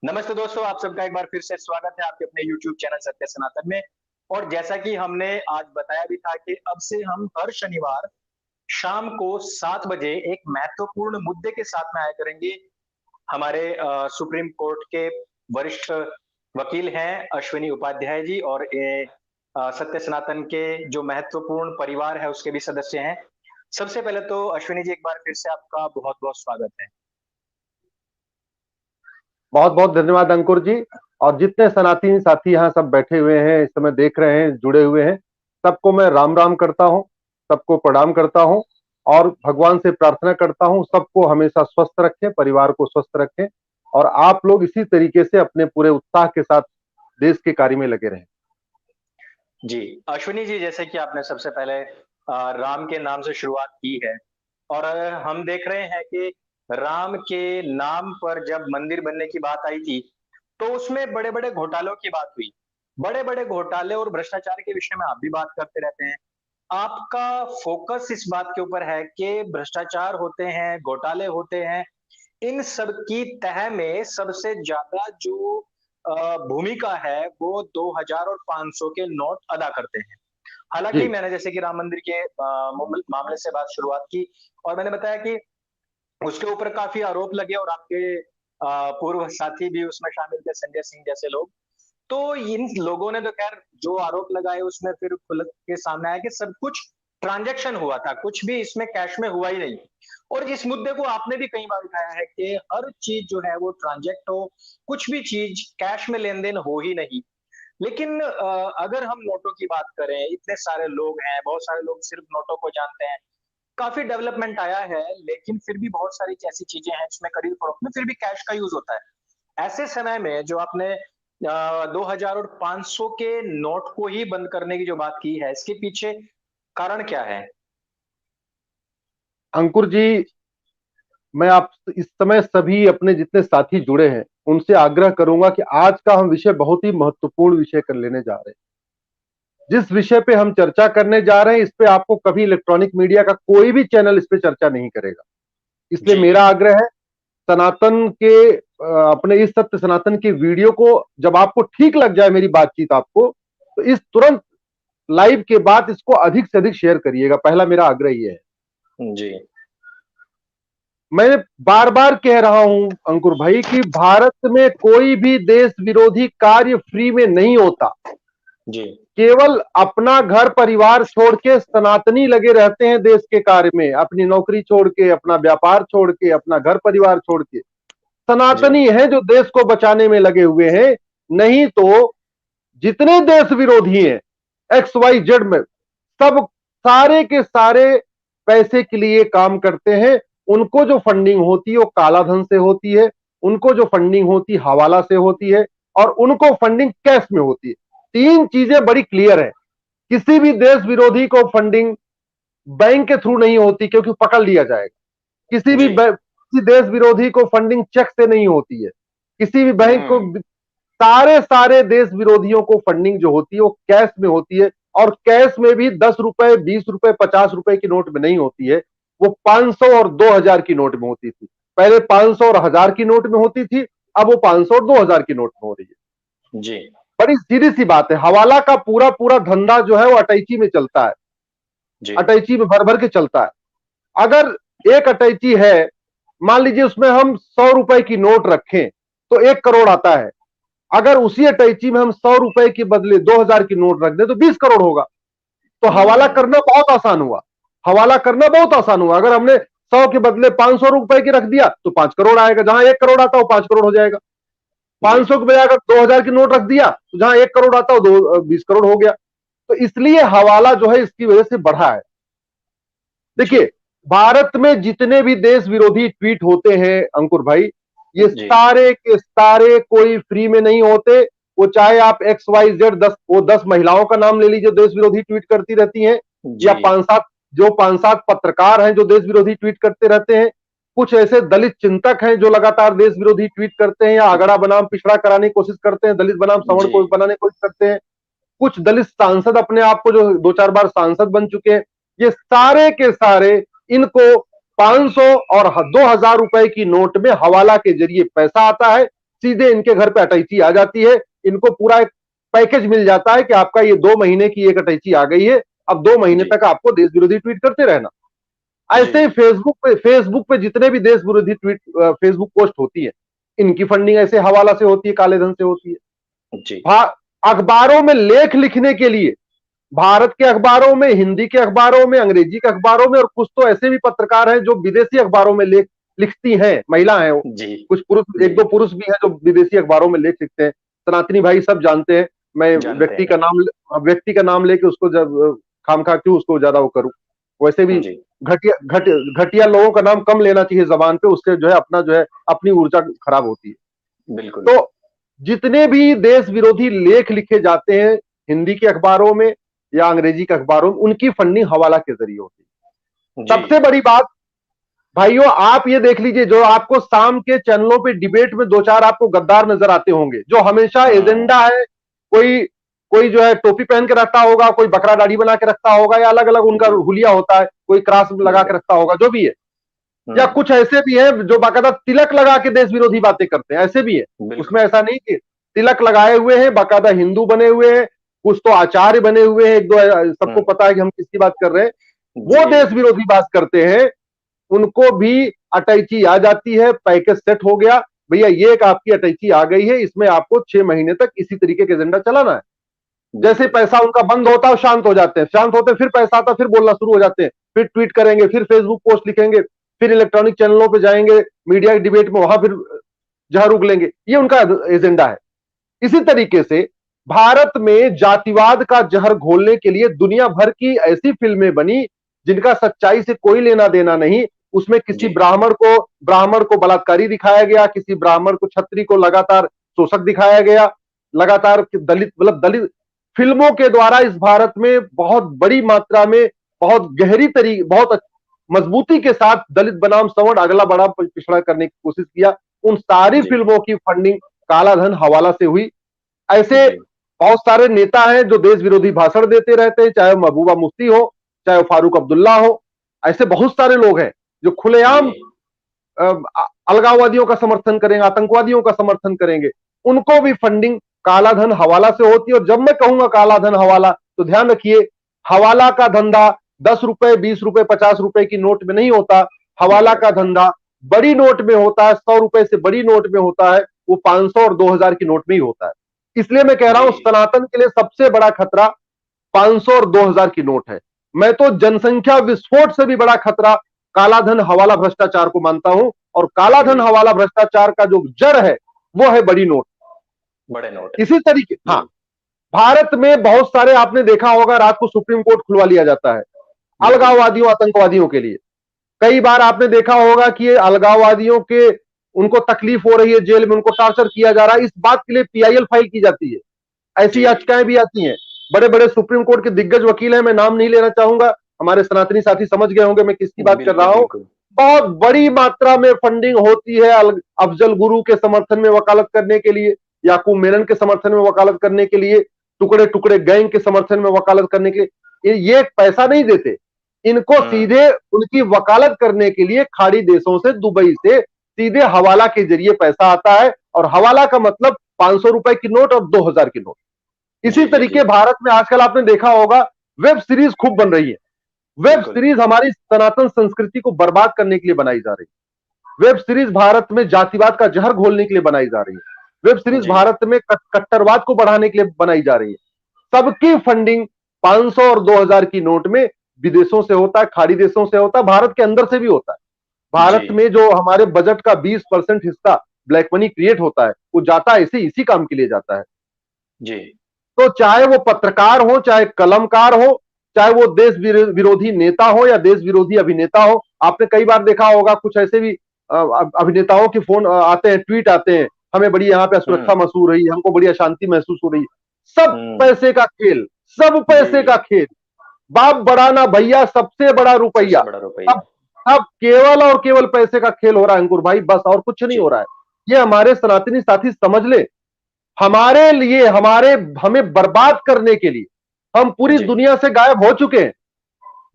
नमस्ते दोस्तों, आप सबका एक बार फिर से स्वागत है आपके अपने YouTube चैनल सत्य सनातन में। और जैसा कि हमने आज बताया भी था कि अब से हम हर शनिवार शाम को 7 बजे एक महत्वपूर्ण मुद्दे के साथ में आया करेंगे। हमारे सुप्रीम कोर्ट के वरिष्ठ वकील हैं अश्विनी उपाध्याय जी, और ये सत्य सनातन के जो महत्वपूर्ण परिवार है उसके भी सदस्य हैं। सबसे पहले तो अश्विनी जी, एक बार फिर से आपका बहुत-बहुत स्वागत है। बहुत बहुत धन्यवाद अंकुर जी। और जितने सनातनी साथी यहाँ सब बैठे हुए हैं, इस समय देख रहे हैं, जुड़े हुए हैं, सबको मैं राम राम करता हूँ, सबको प्रणाम करता हूँ और भगवान से प्रार्थना करता हूँ सबको हमेशा स्वस्थ रखें, परिवार को स्वस्थ रखें और आप लोग इसी तरीके से अपने पूरे उत्साह के साथ देश के कार्य में लगे रहें। जी, अश्विनी जी, जैसे कि आपने सबसे पहले राम के नाम से शुरुआत की है, और हम देख रहे हैं कि राम के नाम पर जब मंदिर बनने की बात आई थी, तो उसमें बड़े-बड़े घोटालों की बात हुई। बड़े-बड़े घोटाले और भ्रष्टाचार के विषय में आप भी बात करते रहते हैं। आपका फ़ोकस इस बात के ऊपर है कि भ्रष्टाचार होते हैं, घोटाले होते हैं, इन सब की तह में सबसे ज़्यादा जो भूमिका है, वो 2000 और 500 के नोट अदा करते हैं। हालाँकि जी। मैंने जैसे कि राम मंदिर के मामले से बात शुरुआत की, और मैंने बताया कि उसके ऊपर काफ़ी आरोप लगे, और आपके पूर्व साथी भी उसमें शामिल थे, संजय सिंह जैसे लोग। तो इन लोगों ने तो खैर जो आरोप लगाए उसमें फिर खुल के सामने आया कि सब कुछ ट्रांजैक्शन हुआ था, कुछ भी इसमें कैश में हुआ ही नहीं। और इस मुद्दे को आपने भी कई बार उठाया है कि हर चीज़ जो है वो ट्रांजैक्ट हो, कुछ भी चीज़ कैश में लेन-देन हो ही नहीं। लेकिन अगर हम नोटों की बात करें, इतने सारे लोग हैं, बहुत सारे लोग सिर्फ नोटों को जानते हैं। काफ़ी डेवलपमेंट आया है, लेकिन फिर भी बहुत सारी ऐसी चीज़ें हैं जिसमें खरीद-फरोख्त में फिर भी कैश का यूज़ होता है। ऐसे समय में जो आपने 2000 और 500 के नोट को ही बंद करने की जो बात की है, इसके पीछे कारण क्या है? अंकुर जी, मैं आप इस समय सभी अपने जितने साथी जुड़े हैं उनसे आग्रह करूंगा कि आज का हम विषय बहुत ही महत्वपूर्ण विषय कर लेने जा रहे हैं। जिस विषय पे हम चर्चा करने जा रहे हैं इस पे आपको कभी इलेक्ट्रॉनिक मीडिया का कोई भी चैनल इस पे चर्चा नहीं करेगा। इसलिए जी, मेरा आग्रह है, सनातन के अपने इस सत्य सनातन की वीडियो को जब आपको ठीक लग जाए मेरी बातचीत आपको, तो इस तुरंत लाइव के बाद इसको अधिक से अधिक शेयर करिएगा। पहला मेरा आग्रह यह है। जी, मैं बार बार कह रहा हूं अंकुर भाई कि भारत में कोई भी देश विरोधी कार्य फ्री में नहीं होता। जी, केवल अपना घर परिवार छोड़ के सनातनी लगे रहते हैं देश के कार्य में, अपनी नौकरी छोड़ के, अपना व्यापार छोड़ के, अपना घर परिवार छोड़ के जी, सनातनी हैं जो देश को बचाने में लगे हुए हैं। नहीं तो जितने देश विरोधी हैं एक्स वाई जेड में, सब सारे के सारे पैसे के लिए काम करते हैं। उनको जो फंडिंग होती है वो काला धन से होती है, उनको जो फंडिंग होती है हवाला से होती है, और उनको फंडिंग कैश में होती है। तीन चीजें बड़ी क्लियर है। किसी भी देश विरोधी को फंडिंग बैंक के थ्रू नहीं होती क्योंकि पकड़ लिया जाएगा। जी। किसी देश विरोधी को फंडिंग चेक से नहीं होती है। किसी भी बैंक को, हुँ, सारे सारे देश विरोधियों को फंडिंग जो होती है वो कैश में होती है। और कैश में भी 10 रुपए, 20 रुपए, 50 रुपए की नोट में नहीं होती है। वो 500 और 2000 की नोट में होती थी। पहले 500 और 1000 की नोट में होती थी, अब वो 500 और 2000 की नोट में हो रही है। जी, बड़ी सीधी सी बात है। हवाला का पूरा पूरा धंधा जो है वो अटैची में चलता है, जी, अटैची में भर भर के चलता है। अगर एक अटैची है, मान लीजिए उसमें हम 100 रुपए की नोट रखें तो 1 करोड़ आता है। अगर उसी अटैची में हम 100 रुपए के बदले 2000 की नोट रख दें तो 20 करोड़ होगा। तो हवाला हुँ, करना बहुत आसान हुआ। हवाला करना बहुत आसान हुआ। अगर हमने 100 के बदले 500 रुपए की रख दिया तो 5 करोड़ आएगा। जहां 1 करोड़ आता हो 5 करोड़ हो जाएगा। जी, 500 के बजाय अगर 2000 की नोट रख दिया तो जहां 1 करोड़ आता हो 20 करोड़ हो गया। तो इसलिए हवाला जो है इसकी वजह से बढ़ा है। जी, देखिए, भारत में जितने भी देश विरोधी ट्वीट होते हैं अंकुर भाई, ये जी, सारे के सारे कोई फ्री में नहीं होते। वो चाहे आप एक्स वाई जेड 10 महिलाओं का नाम ले लीजिए देश विरोधी ट्वीट करती रहती हैं, या जी, 5-7 जो 5-7 पत्रकार हैं जो देश विरोधी ट्वीट करते रहते हैं। कुछ ऐसे दलित चिंतक हैं जो लगातार देश विरोधी ट्वीट करते हैं या अगड़ा बनाम पिछड़ा कराने की कोशिश करते हैं, दलित बनाम सवर्ण जी, को बनाने की कोशिश करते हैं। कुछ दलित सांसद अपने आप को जो 2-4 बार सांसद बन चुके हैं। ये सारे के सारे इनको 500 और 2000 रुपए की नोट में हवाला के जरिए पैसा आता है। सीधे इनके घर पे अटैची आ जाती है। इनको पूरा एक पैकेज मिल जाता है कि आपका ये 2 महीने की एक अटैची आ गई है, अब 2 महीने जी तक आपको देश विरोधी ट्वीट करते रहना। ऐसे ही जी फेसबुक पे जितने भी देश विरोधी ट्वीट फेसबुक पोस्ट होती है, इनकी फंडिंग ऐसे हवाला से होती है, काले धन से होती है। जी अखबारों में लेख लिखने के लिए, भारत के अखबारों में, हिंदी के अखबारों में, अंग्रेजी के अखबारों में, और कुछ तो ऐसे भी पत्रकार हैं जो विदेशी अखबारों में लेख लिखती हैं, महिला हैं वो। जी कुछ पुरुष, एक जी दो पुरुष भी हैं जो विदेशी अखबारों में लेख लिखते हैं। सनातनी भाई सब जानते हैं। मैं जानते हैं। व्यक्ति का नाम लेके उसको जब खामखा क्यों उसको ज्यादा वो करूं। वैसे भी जी घटिया लोगों का नाम कम लेना चाहिए जबान पे, उससे जो है अपना जो है अपनी ऊर्जा खराब होती है। बिल्कुल। तो जितने भी देश विरोधी लेख लिखे जाते हैं हिंदी के अखबारों में या अंग्रेजी के अखबारों में, उनकी फंडिंग हवाला के जरिए होती है। जी सबसे बड़ी बात भाइयों, आप ये देख लीजिए, जो आपको शाम के चैनलों पे डिबेट में दो चार आपको गद्दार नजर आते होंगे, जो हमेशा एजेंडा है, कोई कोई जो है टोपी पहन के रखता होगा, कोई बकरा दाढ़ी बना के रखता होगा, या अलग अलग उनका जी हुलिया होता है, कोई क्रॉस लगा के बिल्कुल। रखता होगा, जो भी है। या हम्म, कुछ ऐसे भी हैं जो बाकायदा तिलक लगा के देश विरोधी बातें करते हैं, ऐसे भी है। बिल्कुल। उसमें ऐसा नहीं कि तिलक लगाए हुए हैं, बाकायदा हिंदू बने हुए हैं, कुछ तो आचार्य बने हुए हैं, एक दो सबको हम्म, पता है कि हम किसकी बात कर रहे हैं। वो जी देश विरोधी बात करते हैं, उनको भी अटैची आ जाती है, पैकेज सेट हो गया, भैया ये एक आपकी अटैची आ गई है, इसमें आपको 6 महीने तक इसी तरीके के एजेंडा चलाना है। जैसे बिल्कुल। पैसा उनका बंद होता है शांत हो जाते हैं, शांत होते हैं फिर पैसा आता है, फिर बोलना शुरू हो जाते हैं, फिर ट्वीट करेंगे, फिर फेसबुक पोस्ट लिखेंगे, फिर इलेक्ट्रॉनिक चैनलों पे जाएंगे, मीडिया की डिबेट में वहां फिर जहर उगलेंगे। ये उनका एजेंडा है। इसी तरीके से भारत में जातिवाद का जहर घोलने के लिए दुनिया भर की ऐसी फिल्में बनी जिनका सच्चाई से कोई लेना देना नहीं। उसमें किसी जी ब्राह्मण को बलात्कारी दिखाया गया, किसी ब्राह्मण को, छत्री को लगातार शोषक दिखाया गया, लगातार दलित, मतलब दलित फिल्मों के द्वारा इस भारत में बहुत बड़ी मात्रा में, बहुत गहरी तरीके, बहुत मजबूती के साथ दलित बनाम सवर्ण, अगला बड़ा पिछड़ा करने की कोशिश किया। उन सारी जी फिल्मों की फंडिंग काला धन हवाला से हुई। ऐसे जी बहुत सारे नेता हैं जो देश विरोधी भाषण देते रहते हैं, चाहे महबूबा मुफ्ती हो, चाहे फारूक अब्दुल्ला हो। ऐसे बहुत सारे लोग हैं जो खुलेआम जी अलगाववादियों का समर्थन करेंगे, आतंकवादियों का समर्थन करेंगे। उनको भी फंडिंग काला धन हवाला से होती है। और जब मैं कहूंगा काला धन हवाला, तो ध्यान रखिए, हवाला का धंधा 10 रुपए, 20 रुपए, 50 रुपए की नोट में नहीं होता। हवाला नहीं का होता। धंधा बड़ी नोट में होता है, 100 रुपए से बड़ी नोट में होता है, वो 500 और 2000 की नोट में ही होता है। इसलिए मैं कह रहा जी हूं सनातन के लिए सबसे बड़ा खतरा 500 और 2000 की नोट है। मैं तो जनसंख्या विस्फोट से भी बड़ा खतरा काला धन हवाला भ्रष्टाचार को मानता हूं। और काला धन जी हवाला भ्रष्टाचार का जो जड़ है वो है बड़ी नोट। बड़े नोट। इसी तरीके, जी हाँ, भारत में बहुत सारे, आपने देखा होगा, रात को सुप्रीम कोर्ट खुलवा लिया जाता है बिल्कुल। अलगाववादियों, आतंकवादियों के लिए। कई बार आपने देखा होगा कि ये अलगाववादियों के, उनको तकलीफ हो रही है, जेल में उनको टॉर्चर किया जा रहा है, इस बात के लिए पीआईएल फाइल की जाती है। ऐसी जी याचिकाएं भी आती हैं। बड़े बड़े सुप्रीम कोर्ट के दिग्गज वकील हैं, मैं नाम नहीं लेना चाहूंगा, हमारे सनातनी साथी समझ गए होंगे मैं किसकी बात कर रहा बिल्कुल। हूं। बिल्कुल। बहुत बड़ी मात्रा में फंडिंग होती है अफजल गुरु के समर्थन में वकालत करने के लिए, याकूब मेनन के समर्थन में वकालत करने के लिए, टुकड़े टुकड़े गैंग के समर्थन में वकालत करने के लिए। ये पैसा नहीं देते, इनको हम्म सीधे उनकी वकालत करने के लिए खाड़ी देशों से, दुबई से सीधे हवाला के जरिए पैसा आता है। और हवाला का मतलब 500 रुपए की नोट और 2000 की नोट। इसी जी जी जी तरीके भारत में आजकल आपने देखा होगा वेब सीरीज खूब बन रही है। वेब बिल्कुल। सीरीज हमारी सनातन संस्कृति को बर्बाद करने के लिए बनाई जा रही है। वेब सीरीज भारत में जातिवाद का जहर घोलने के लिए बनाई जा रही है। वेब सीरीज जी भारत में कट्टरवाद को बढ़ाने के लिए बनाई जा रही है। सबकी फंडिंग 500 और 2000 की नोट में विदेशों से होता है, खाड़ी देशों से होता है, भारत के अंदर से भी होता है। जी भारत में जो हमारे बजट का 20% हिस्सा ब्लैक मनी क्रिएट होता है, वो जाता है इसी काम के लिए जाता है। जी तो चाहे वो पत्रकार हो, चाहे कलमकार हो, चाहे वो देश विरोधी नेता हो या देश विरोधी अभिनेता हो। आपने कई बार देखा होगा कुछ ऐसे भी अभिनेताओं के फोन आते हैं, ट्वीट आते हैं, हमें बड़ी यहाँ पे असुरक्षा हम्म महसूस हो रही है, हमको बड़ी अशांति महसूस हो रही है। सब हम्म पैसे का खेल, सब पैसे का जी खेल। बाप बड़ा ना भैया, सबसे बड़ा रुपया। सबसे बड़ा रुपया। अब अब केवल और केवल पैसे का खेल हो रहा है अंकुर भाई, बस और कुछ नहीं हो जी रहा है। ये हमारे सनातनी साथी समझ ले, हमारे लिए, हमें बर्बाद करने के लिए हम पूरी जी दुनिया से गायब हो चुके हैं।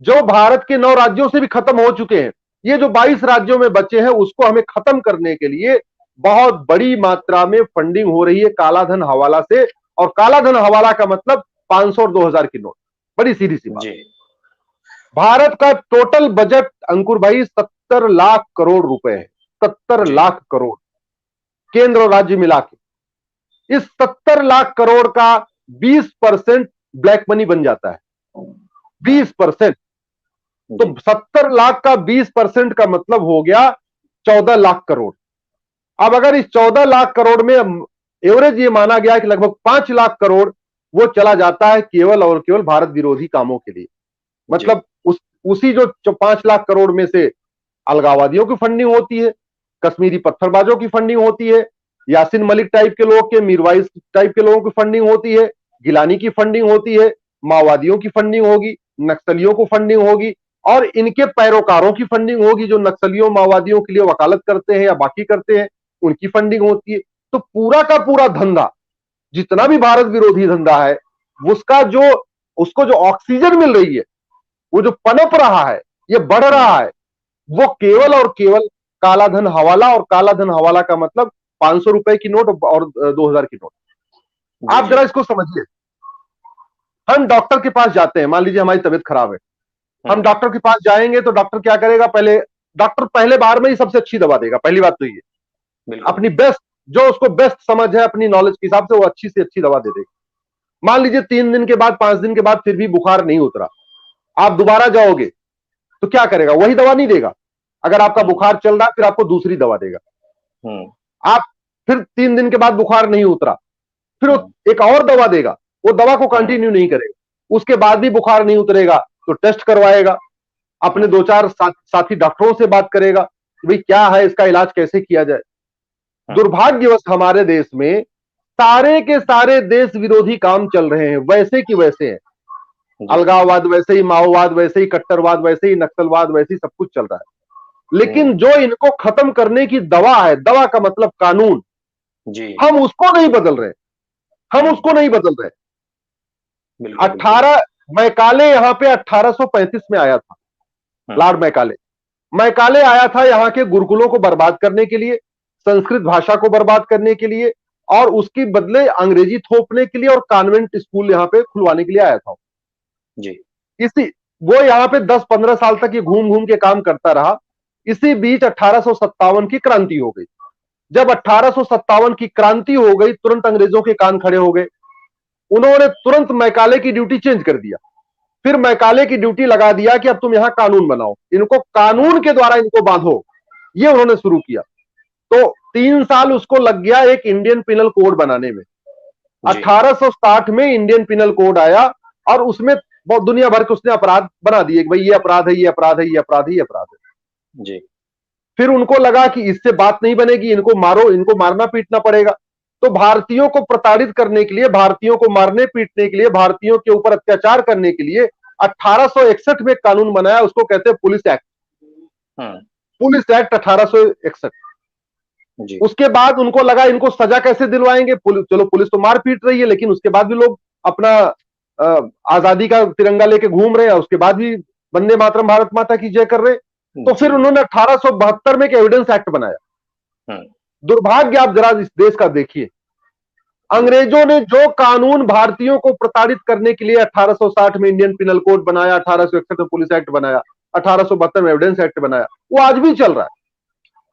जो भारत के 9 राज्यों से भी खत्म हो चुके हैं, ये जो 22 राज्यों में बचे हैं उसको हमें खत्म करने के लिए बहुत बड़ी मात्रा में फंडिंग हो रही है काला धन हवाला से। और काला धन हवाला का मतलब 500 और 2000 की नोट। बड़ी सीधी सी बात। जी भारत का टोटल बजट अंकुर भाई 70 लाख करोड़ रुपए है। 70 जी लाख करोड़ केंद्र और राज्य मिला के। इस 70 लाख करोड़ का 20% ब्लैक मनी बन जाता है। 20%। तो जी 70 लाख का 20% का मतलब हो गया 14 लाख करोड़। अब अगर इस 14 लाख करोड़ में एवरेज ये माना गया कि लगभग 5 लाख करोड़ वो चला जाता है केवल और केवल भारत विरोधी कामों के लिए। मतलब उसी जो 5 लाख करोड़ में से अलगाववादियों की फंडिंग होती है, कश्मीरी पत्थरबाजों की फंडिंग होती है, यासीन मलिक टाइप के लोग के, मीरवाइज टाइप के लोगों की फंडिंग होती है, गिलानी की फंडिंग होती है, माओवादियों की फंडिंग होगी, नक्सलियों को फंडिंग होगी और इनके पैरोकारों की फंडिंग होगी जो नक्सलियों माओवादियों के लिए वकालत करते हैं या बाकी करते हैं, उनकी फंडिंग होती है। तो पूरा का पूरा धंधा जितना भी भारत विरोधी धंधा है उसका जो उसको जो ऑक्सीजन मिल रही है, वो जो पनप रहा है, ये बढ़ रहा है, वो केवल और केवल काला धन हवाला। और काला धन हवाला का मतलब 500 रुपए की नोट और 2000 की नोट। आप जी जरा इसको समझिए। हम डॉक्टर के पास जाते हैं, मान लीजिए हमारी तबीयत खराब है, हम डॉक्टर के पास जाएंगे तो डॉक्टर क्या करेगा, डॉक्टर पहले बार में ही सबसे अच्छी दवा देगा। पहली बात तो ये बिल्कुल अपनी बेस्ट, जो उसको बेस्ट समझ है अपनी नॉलेज के हिसाब से वो अच्छी से अच्छी दवा दे देगा। मान लीजिए 3 दिन के बाद 5 दिन के बाद फिर भी बुखार नहीं उतरा, आप दोबारा जाओगे तो क्या करेगा, वही दवा नहीं देगा। अगर आपका बुखार चल रहा है फिर आपको दूसरी दवा देगा। आप फिर 3 दिन के बाद बुखार नहीं उतरा, फिर वो एक और दवा देगा, वो दवा को कंटिन्यू नहीं करेगा। उसके बाद भी बुखार नहीं उतरेगा तो टेस्ट करवाएगा, अपने 2-4 साथी डॉक्टरों से बात करेगा कि भाई क्या है, इसका इलाज कैसे किया जाए। दुर्भाग्यवश हमारे देश में सारे के सारे देश विरोधी काम चल रहे हैं, वैसे की वैसे हैं। अलगाववाद वैसे ही, माओवाद वैसे ही, कट्टरवाद वैसे ही, नक्सलवाद वैसे ही, सब कुछ चल रहा है। लेकिन जो इनको खत्म करने की दवा है, दवा का मतलब कानून, जी हम उसको नहीं बदल रहे। हम उसको नहीं बदल रहे। बिल्कुल 18 मैकाले यहां पे 1835 में आया था, लॉर्ड मैकाले। मैकाले आया था यहां के गुरुकुलों को बर्बाद करने के लिए, संस्कृत भाषा को बर्बाद करने के लिए और उसकी बदले अंग्रेजी थोपने के लिए और कॉन्वेंट स्कूल यहां पे खुलवाने के लिए आया था जी इसी वो यहां पे 10-15 साल तक ये घूम घूम के काम करता रहा। इसी बीच 1857 की क्रांति हो गई। जब 1857 की क्रांति हो गई तुरंत अंग्रेजों के कान खड़े हो गए। उन्होंने तुरंत मैकाले की ड्यूटी चेंज कर दिया। फिर मैकाले की ड्यूटी लगा दिया कि अब तुम यहां कानून बनाओ, इनको कानून के द्वारा इनको बांधो, ये उन्होंने शुरू किया। तो 3 साल उसको लग गया एक इंडियन पिनल कोड बनाने में। 1860 में इंडियन पिनल कोड आया और उसमें बहुत दुनिया भर के उसने अपराध बना दिए कि भाई ये अपराध है, ये अपराध है, ये अपराध है, ये अपराध है। जी फिर उनको लगा कि इससे बात नहीं बनेगी, इनको मारो, इनको मारना पीटना पड़ेगा। तो भारतीयों को प्रताड़ित करने के लिए, भारतीयों को मारने पीटने के लिए, भारतीयों के ऊपर अत्याचार करने के लिए 1861 में कानून बनाया, उसको कहते हैं पुलिस एक्ट। Police act 1861। उसके बाद उनको लगा इनको सजा कैसे दिलवाएंगे। चलो पुलिस तो मार पीट रही है लेकिन उसके बाद भी लोग अपना आजादी का तिरंगा लेके घूम रहे हैं, उसके बाद भी वंदे मातरम भारत माता की जय कर रहे हैं। तो फिर उन्होंने 1872 में एक एविडेंस एक्ट बनाया। दुर्भाग्य आप जरा इस देश का देखिए, अंग्रेजों ने जो कानून भारतीयों को प्रताड़ित करने के लिए 1860 में इंडियन पिनल कोड बनाया, 1861 में पुलिस एक्ट बनाया, 1872 में एविडेंस एक्ट बनाया, वो आज भी चल रहा है।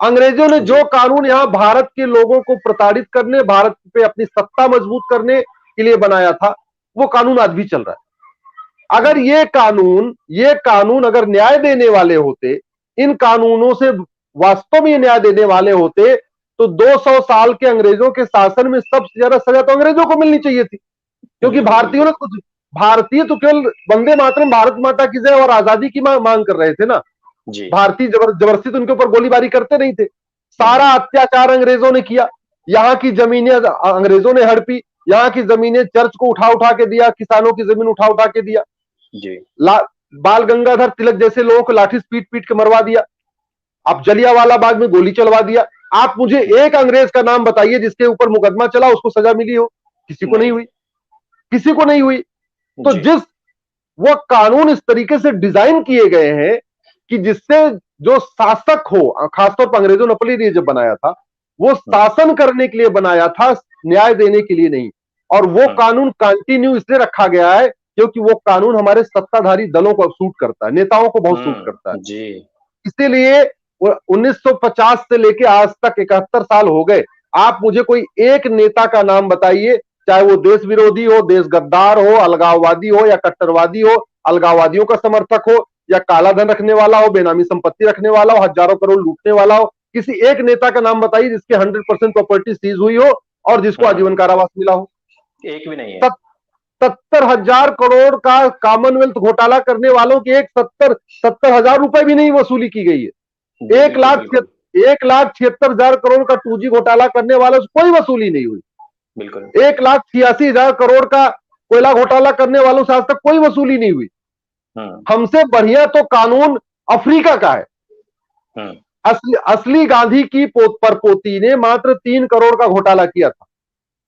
अंग्रेजों ने जो कानून यहां भारत के लोगों को प्रताड़ित करने, भारत पे अपनी सत्ता मजबूत करने के लिए बनाया था, वो कानून आज भी चल रहा है। अगर ये कानून अगर न्याय देने वाले होते, इन कानूनों से वास्तव में न्याय देने वाले होते, तो 200 साल के अंग्रेजों के शासन में सबसे ज्यादा सजा तो अंग्रेजों को मिलनी चाहिए थी। क्योंकि भारतीयों ने कुछ, भारतीय तो केवल वंदे मातरम भारत माता की जय और आजादी की मांग कर रहे थे ना। भारतीय जबरदस्ती तो उनके ऊपर गोलीबारी करते नहीं थे। सारा अत्याचार अंग्रेजों ने किया। यहाँ की जमीनें अंग्रेजों ने हड़पी, यहाँ की जमीनें चर्च को उठा उठा के दिया, किसानों की जमीन उठा उठा के दिया। बाल गंगाधर तिलक जैसे लोगों को लाठी पीट पीट के मरवा दिया। आप जलियांवाला बाग में गोली चलवा दिया। आप मुझे एक अंग्रेज का नाम बताइए जिसके ऊपर मुकदमा चला उसको सजा मिली हो। किसी को नहीं हुई, किसी को नहीं हुई। तो वो कानून इस तरीके से डिजाइन किए गए हैं कि जिससे जो शासक हो, खासतौर पर अंग्रेजों ने अपने लिए जब बनाया था, वो शासन करने के लिए बनाया था, न्याय देने के लिए नहीं। और वो कानून कंटिन्यू इसलिए रखा गया है क्योंकि वो कानून हमारे सत्ताधारी दलों को सूट करता है, नेताओं को बहुत सूट करता है। जी। इसीलिए 1950 से लेके आज तक 71 साल हो गए, आप मुझे कोई एक नेता का नाम बताइए, चाहे वो देश विरोधी हो, देश गद्दार हो, अलगाववादी हो या कट्टरवादी हो, अलगाववादियों का समर्थक हो या काला धन रखने वाला हो, बेनामी संपत्ति रखने वाला हो, हजारों करोड़ लूटने वाला हो, किसी एक नेता का नाम बताइए जिसके 100% प्रॉपर्टी सीज हुई हो और जिसको आजीवन कारावास मिला हो। एक भी नहीं है। 70,000 करोड़ का कॉमनवेल्थ घोटाला करने वालों की 70,000 रुपए भी नहीं वसूली की गई है। 1,76,000 करोड़ का 2G घोटाला करने वालों से कोई वसूली नहीं हुई। बिल्कुल। 1,86,000 करोड़ का कोयला घोटाला करने वालों से आज तक कोई वसूली नहीं हुई। हमसे बढ़िया तो कानून अफ्रीका का है। असली गांधी की परपोती ने मात्र 3 करोड़ का घोटाला किया था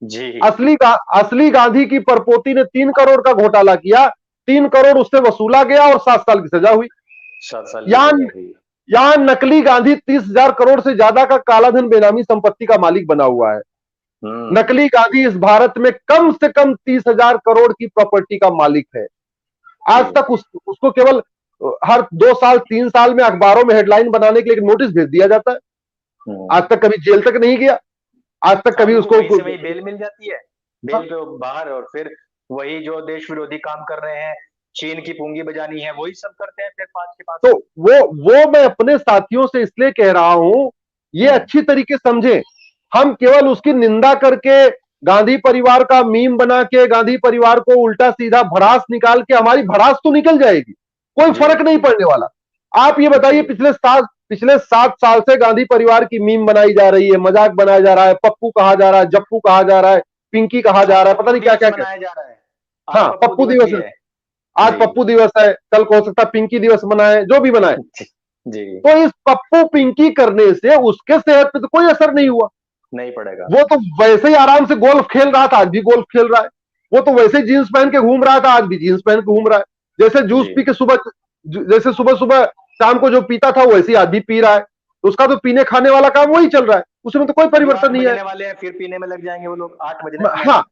जी। असली गांधी की परपोती ने 3 करोड़ का घोटाला किया, 3 करोड़ उससे वसूला गया और 7 साल की सजा हुई। 7 साल यहां नकली गांधी 30,000 करोड़ से ज्यादा का कालाधन बेनामी संपत्ति का मालिक बना हुआ है। नकली गांधी इस भारत में कम से कम 30,000 करोड़ की प्रॉपर्टी का मालिक है। आज तक उसको केवल हर 2 साल 3 साल में अखबारों में हेडलाइन बनाने के लिए नोटिस भेज दिया जाता है। आज तक कभी जेल तक नहीं गया, आज तक कभी उसको वही बेल मिल जाती है, बेल पे बाहर, और फिर वही जो देश विरोधी काम कर रहे हैं, चीन की पूंगी बजानी है, वही सब करते हैं फिर 5 के 5। तो वो मैं अपने साथियों से इसलिए कह रहा हूं, ये अच्छी तरीके समझे। हम केवल उसकी निंदा करके, गांधी परिवार का मीम बना के, गांधी परिवार को उल्टा सीधा भड़ास निकाल के, हमारी भड़ास तो निकल जाएगी, कोई फर्क नहीं पड़ने वाला। आप ये बताइए, पिछले 7 साल से गांधी परिवार की मीम बनाई जा रही है, मजाक बनाया जा रहा है, पप्पू कहा जा रहा है, जप्पू कहा जा रहा है, पिंकी कहा जा रहा है, पता नहीं क्या क्या बनाया जा रहा है। हाँ, पप्पू दिवस है, आज पप्पू दिवस है, कल को हो सकता है पिंकी दिवस मनाए, जो भी मनाए जी। तो इस पप्पू पिंकी करने से उसके सेहत पे तो कोई असर नहीं हुआ, नहीं पड़ेगा। वो तो वैसे ही आराम से गोल्फ खेल रहा था, आज भी गोल्फ खेल रहा है। वो तो वैसे ही जींस पहन के घूम रहा था, आज भी जींस पहन के घूम रहा है। जैसे जूस पी के जैसे सुबह सुबह शाम को जो पीता था वैसे ही आज भी पी रहा है। तो उसका तो पीने खाने वाला काम वही चल रहा है, उसमें तो कोई परिवर्तन नहीं है। वाले हैं, फिर पीने में लग जाएंगे वो लोग 8 बजे। हाँ,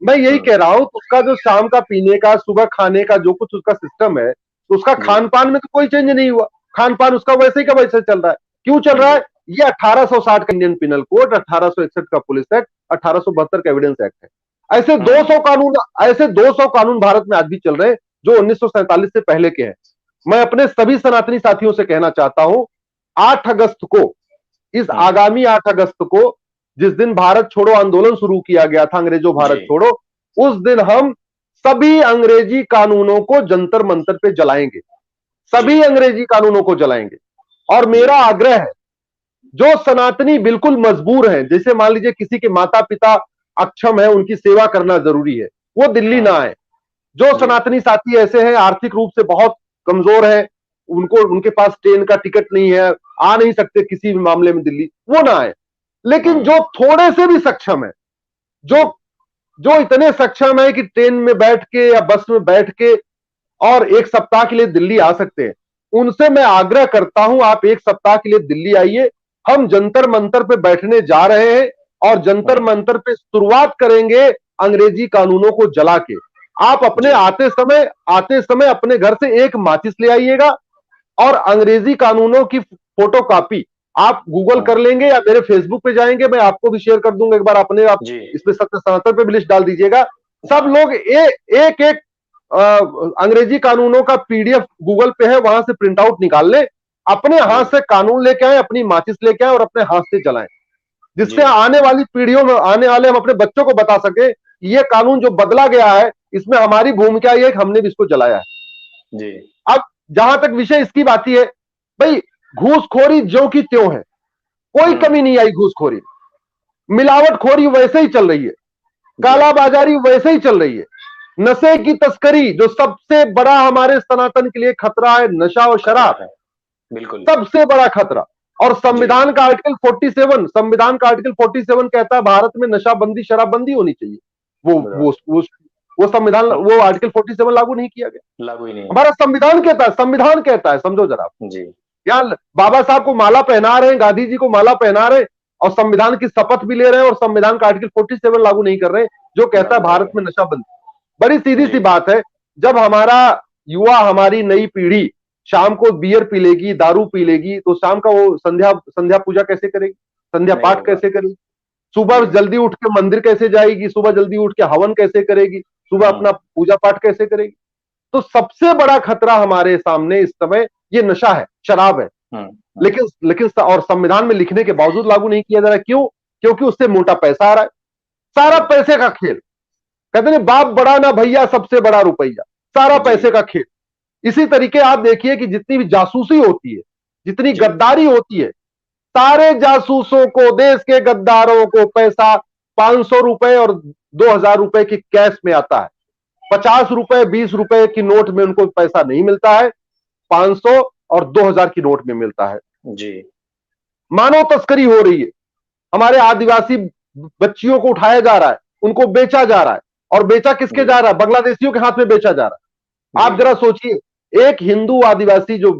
मैं यही कह रहा हूं, उसका जो शाम का पीने का, सुबह खाने का जो कुछ उसका सिस्टम है, उसका खान पान में तो कोई चेंज नहीं हुआ। खान पान उसका वैसे ही का वैसे चल रहा है। क्यों चल रहा है? ये 1860 का इंडियन पिनल कोड, 1861 का पुलिस एक्ट, 1872 का एविडेंस एक्ट है। ऐसे 200 कानून भारत में आज भी चल रहे हैं जो 1947 से पहले के हैं। मैं अपने सभी सनातनी साथियों से कहना चाहता हूं, 8 अगस्त को, इस आगामी 8 अगस्त को, जिस दिन भारत छोड़ो आंदोलन शुरू किया गया था, अंग्रेजों भारत छोड़ो, उस दिन हम सभी अंग्रेजी कानूनों को जंतर मंतर पे जलाएंगे, सभी अंग्रेजी कानूनों को जलाएंगे। और मेरा आग्रह है, जो सनातनी बिल्कुल मजबूर हैं, जैसे मान लीजिए किसी के माता पिता अक्षम है, उनकी सेवा करना जरूरी है, वो दिल्ली ना आए। जो सनातनी साथी ऐसे हैं, आर्थिक रूप से बहुत कमजोर है, उनके पास ट्रेन का टिकट नहीं है, आ नहीं सकते किसी भी मामले में दिल्ली, वो ना आए। लेकिन जो थोड़े से भी सक्षम है, जो इतने सक्षम है कि ट्रेन में बैठ के या बस में बैठ के और 1 सप्ताह के लिए दिल्ली आ सकते हैं, उनसे मैं आग्रह करता हूं, आप 1 सप्ताह के लिए दिल्ली आइए। हम जंतर मंतर पे बैठने जा रहे हैं और जंतर मंतर पे शुरुआत करेंगे अंग्रेजी कानूनों को जला के। आप अपने आते समय अपने घर से एक माचिस ले आइएगा और अंग्रेजी कानूनों की फोटो कॉपी आप गूगल कर लेंगे या मेरे फेसबुक पे जाएंगे, मैं आपको भी शेयर कर दूंगा, एक बार आप इसमें सत्य सनातन पे भी लिस्ट डाल दीजिएगा। सब लोग एक एक अंग्रेजी कानूनों का पीडीएफ गूगल पे है, वहां से प्रिंट आउट निकाल ले, अपने हाथ से कानून लेके आए, अपनी माचिस लेके आए और अपने हाथ से जलाएं, जिससे आने वाली पीढ़ियों में, आने वाले हम अपने बच्चों को बता सके ये कानून जो बदला गया है, इसमें हमारी भूमिका ये है कि हमने भी इसको जलाया है जी। अब जहां तक विषय इसकी बात है, भाई घूसखोरी ज्यों की त्यों है, कोई कमी नहीं आई घूसखोरी, मिलावटखोरी वैसे ही चल रही है, कालाबाजारी वैसे ही चल रही है, नशे की तस्करी, जो सबसे बड़ा हमारे सनातन के लिए खतरा है, नशा और शराब है, बिल्कुल सबसे बड़ा खतरा। और संविधान का आर्टिकल 47 कहता है भारत में नशाबंदी शराबबंदी होनी चाहिए। वो संविधान, वो आर्टिकल 47 लागू नहीं किया गया, लागू ही नहीं। हमारा संविधान कहता है, समझो जरा जी। यहाँ बाबा साहब को माला पहना रहे हैं, गांधी जी को माला पहना रहे हैं और संविधान की शपथ भी ले रहे हैं और संविधान का आर्टिकल 47 लागू नहीं कर रहे हैं, जो कहता है भारत में नशा बंद। बड़ी सीधी सी बात है, जब हमारा युवा, हमारी नई पीढ़ी शाम को बियर पी लेगी, दारू पी लेगी, तो शाम का वो संध्या पूजा कैसे करेगी, संध्या पाठ कैसे करेगी, सुबह जल्दी उठ के मंदिर कैसे जाएगी, सुबह जल्दी उठ के हवन कैसे करेगी, सुबह अपना पूजा पाठ कैसे करेगी। तो सबसे बड़ा खतरा हमारे सामने इस समय ये नशा है, शराब है। लेकिन और संविधान में लिखने के बावजूद लागू नहीं किया जा रहा। क्यों? क्योंकि उससे मोटा पैसा आ रहा है, सारा पैसे का खेल। कहते नहीं बाप बड़ा ना भैया, सबसे बड़ा रुपया, सारा पैसे का खेल। इसी तरीके आप देखिए कि जितनी भी जासूसी होती है, जितनी गद्दारी होती है, सारे जासूसों को, देश के गद्दारों को पैसा 500 रुपए और 2000 रुपए की कैश में आता है। 50 रुपए 20 रुपए की नोट में उनको पैसा नहीं मिलता है, 500 और 2000 की नोट में मिलता है जी। मानव तस्करी हो रही है, हमारे आदिवासी बच्चियों को उठाया जा रहा है, उनको बेचा जा रहा है। और बेचा किसके जा रहा है? बांग्लादेशियों के हाथ में बेचा जा रहा है। आप जरा सोचिए, एक हिंदू आदिवासी जो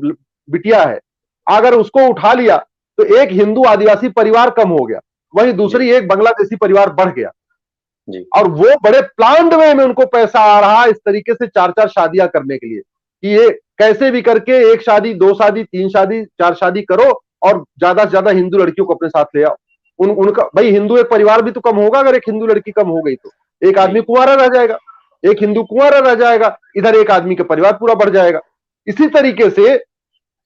बिटिया है, अगर उसको उठा लिया तो एक हिंदू आदिवासी परिवार कम हो गया, वहीं दूसरी एक बांग्लादेशी परिवार बढ़ गया जी। और वो बड़े प्लान्ड वे में उनको पैसा आ रहा है इस तरीके से 4-4 शादियां करने के लिए, कि ये कैसे भी करके 1 शादी 2 शादी 3 शादी 4 शादी करो और ज्यादा से ज्यादा हिंदू लड़कियों को अपने साथ ले आओ। उनका भाई हिंदू एक परिवार भी तो कम होगा, अगर एक हिंदू लड़की कम हो गई तो एक आदमी कुंवारा रह जाएगा, एक हिंदू कुंवारा रह जाएगा, इधर एक आदमी का परिवार पूरा बढ़ जाएगा। इसी तरीके से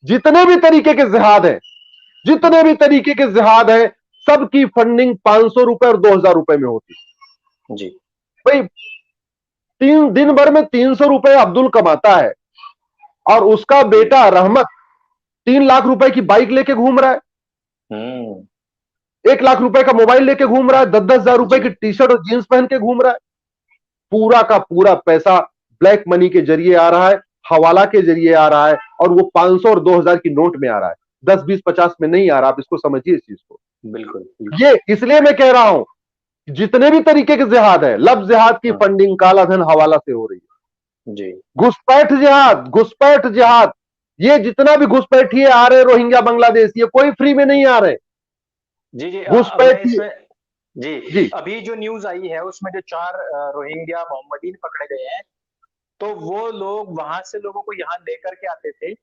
जितने भी तरीके के जिहाद है, जितने भी तरीके के जिहाद है, सबकी फंडिंग 500 रुपए और 2000 रुपए में होती जी। भाई 3 दिन भर में 300 रुपए अब्दुल कमाता है और उसका बेटा रहमत 3 लाख रुपए की बाइक लेके घूम रहा है, 1 लाख रुपए का मोबाइल लेके घूम रहा है, 10-10 हजार रुपए की टी शर्ट और जींस पहन के घूम रहा है। पूरा का पूरा पैसा ब्लैक मनी के जरिए आ रहा है, हवाला के जरिए आ रहा है, और वो 500 और 2000 की नोट में आ रहा है, 10, 20, 50 में नहीं आ रहा। आप इसको समझिए इस चीज को। बिल्कुल, ये इसलिए मैं कह रहा हूं, जितने भी तरीके के जिहाद है, लफ्ज जिहाद की फंडिंग काला धन हवाला से हो रही है जी। घुसपैठ जिहाद, घुसपैठ जिहाद, ये जितना भी घुसपैठिए आ रहे रोहिंग्या बांग्लादेशी, ये कोई फ्री में नहीं आ रहे जी। घुसपैठ जी अभी जो न्यूज आई है उसमें जो 4 रोहिंग्या मोहम्मदीन पकड़े गए हैं, तो वो लोग वहां से लोगों को यहाँ लेकर के आते थे,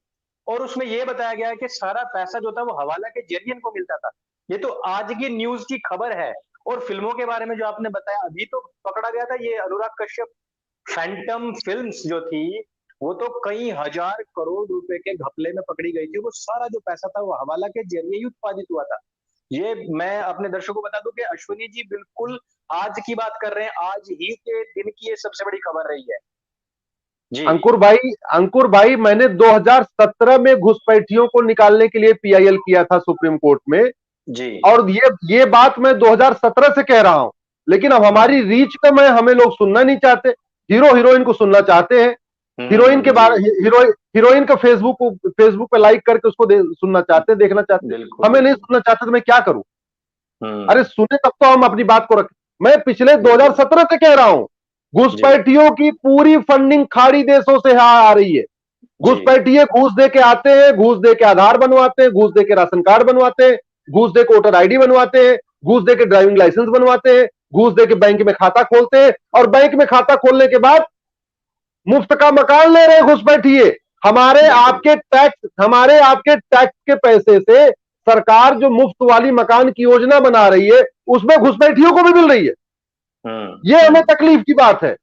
और उसमें ये बताया गया है कि सारा पैसा जो था वो हवाला के जरिए इनको मिलता था। ये तो आज की न्यूज की खबर है। और फिल्मों के बारे में जो आपने बताया, अभी तो पकड़ा गया था ये अनुराग कश्यप, फैंटम फिल्म्स जो थी वो तो कई हजार करोड़ रुपए के घपले में पकड़ी गई थी। वो सारा जो पैसा था वो हवाला के जरिए ही उत्पादित हुआ था। ये मैं अपने दर्शकों को बता दूं कि अश्विनी जी बिल्कुल आज की बात कर रहे हैं, आज ही के दिन की ये सबसे बड़ी खबर रही है जी। अंकुर भाई मैंने 2017 में घुसपैठियों को निकालने के लिए पीआईएल किया था सुप्रीम कोर्ट में जी। और ये बात मैं 2017 से कह रहा हूं, लेकिन अब हमारी रीच पे हमें लोग सुनना नहीं चाहते। हीरो हीरोइन को सुनना चाहते हैं, हीरोइन के बारे हीरोइन का फेसबुक पे लाइक करके उसको सुनना चाहते हैं, देखना चाहते हैं। हमें नहीं सुनना चाहते तो मैं क्या करूं? अरे सुने तब तो हम अपनी बात को रखें। मैं पिछले 2017 से कह रहा हूं, घुसपैठियों की पूरी फंडिंग खाड़ी देशों से आ रही है। घुसपैठिए घूस दे के आते हैं, घूस दे के आधार बनवाते हैं, घूस दे के राशन कार्ड बनवाते हैं, घूस दे के वोटर आईडी बनवाते हैं, घूस दे के ड्राइविंग लाइसेंस बनवाते हैं, घूस दे के बैंक में खाता खोलते हैं, और बैंक में खाता खोलने के बाद मुफ्त का मकान ले रहे घुसपैठिए। हमारे आपके टैक्स के पैसे से सरकार जो मुफ्त वाली मकान की योजना बना रही है, उसमें घुसपैठियों को भी मिल रही है। ये हमें तकलीफ की बात है।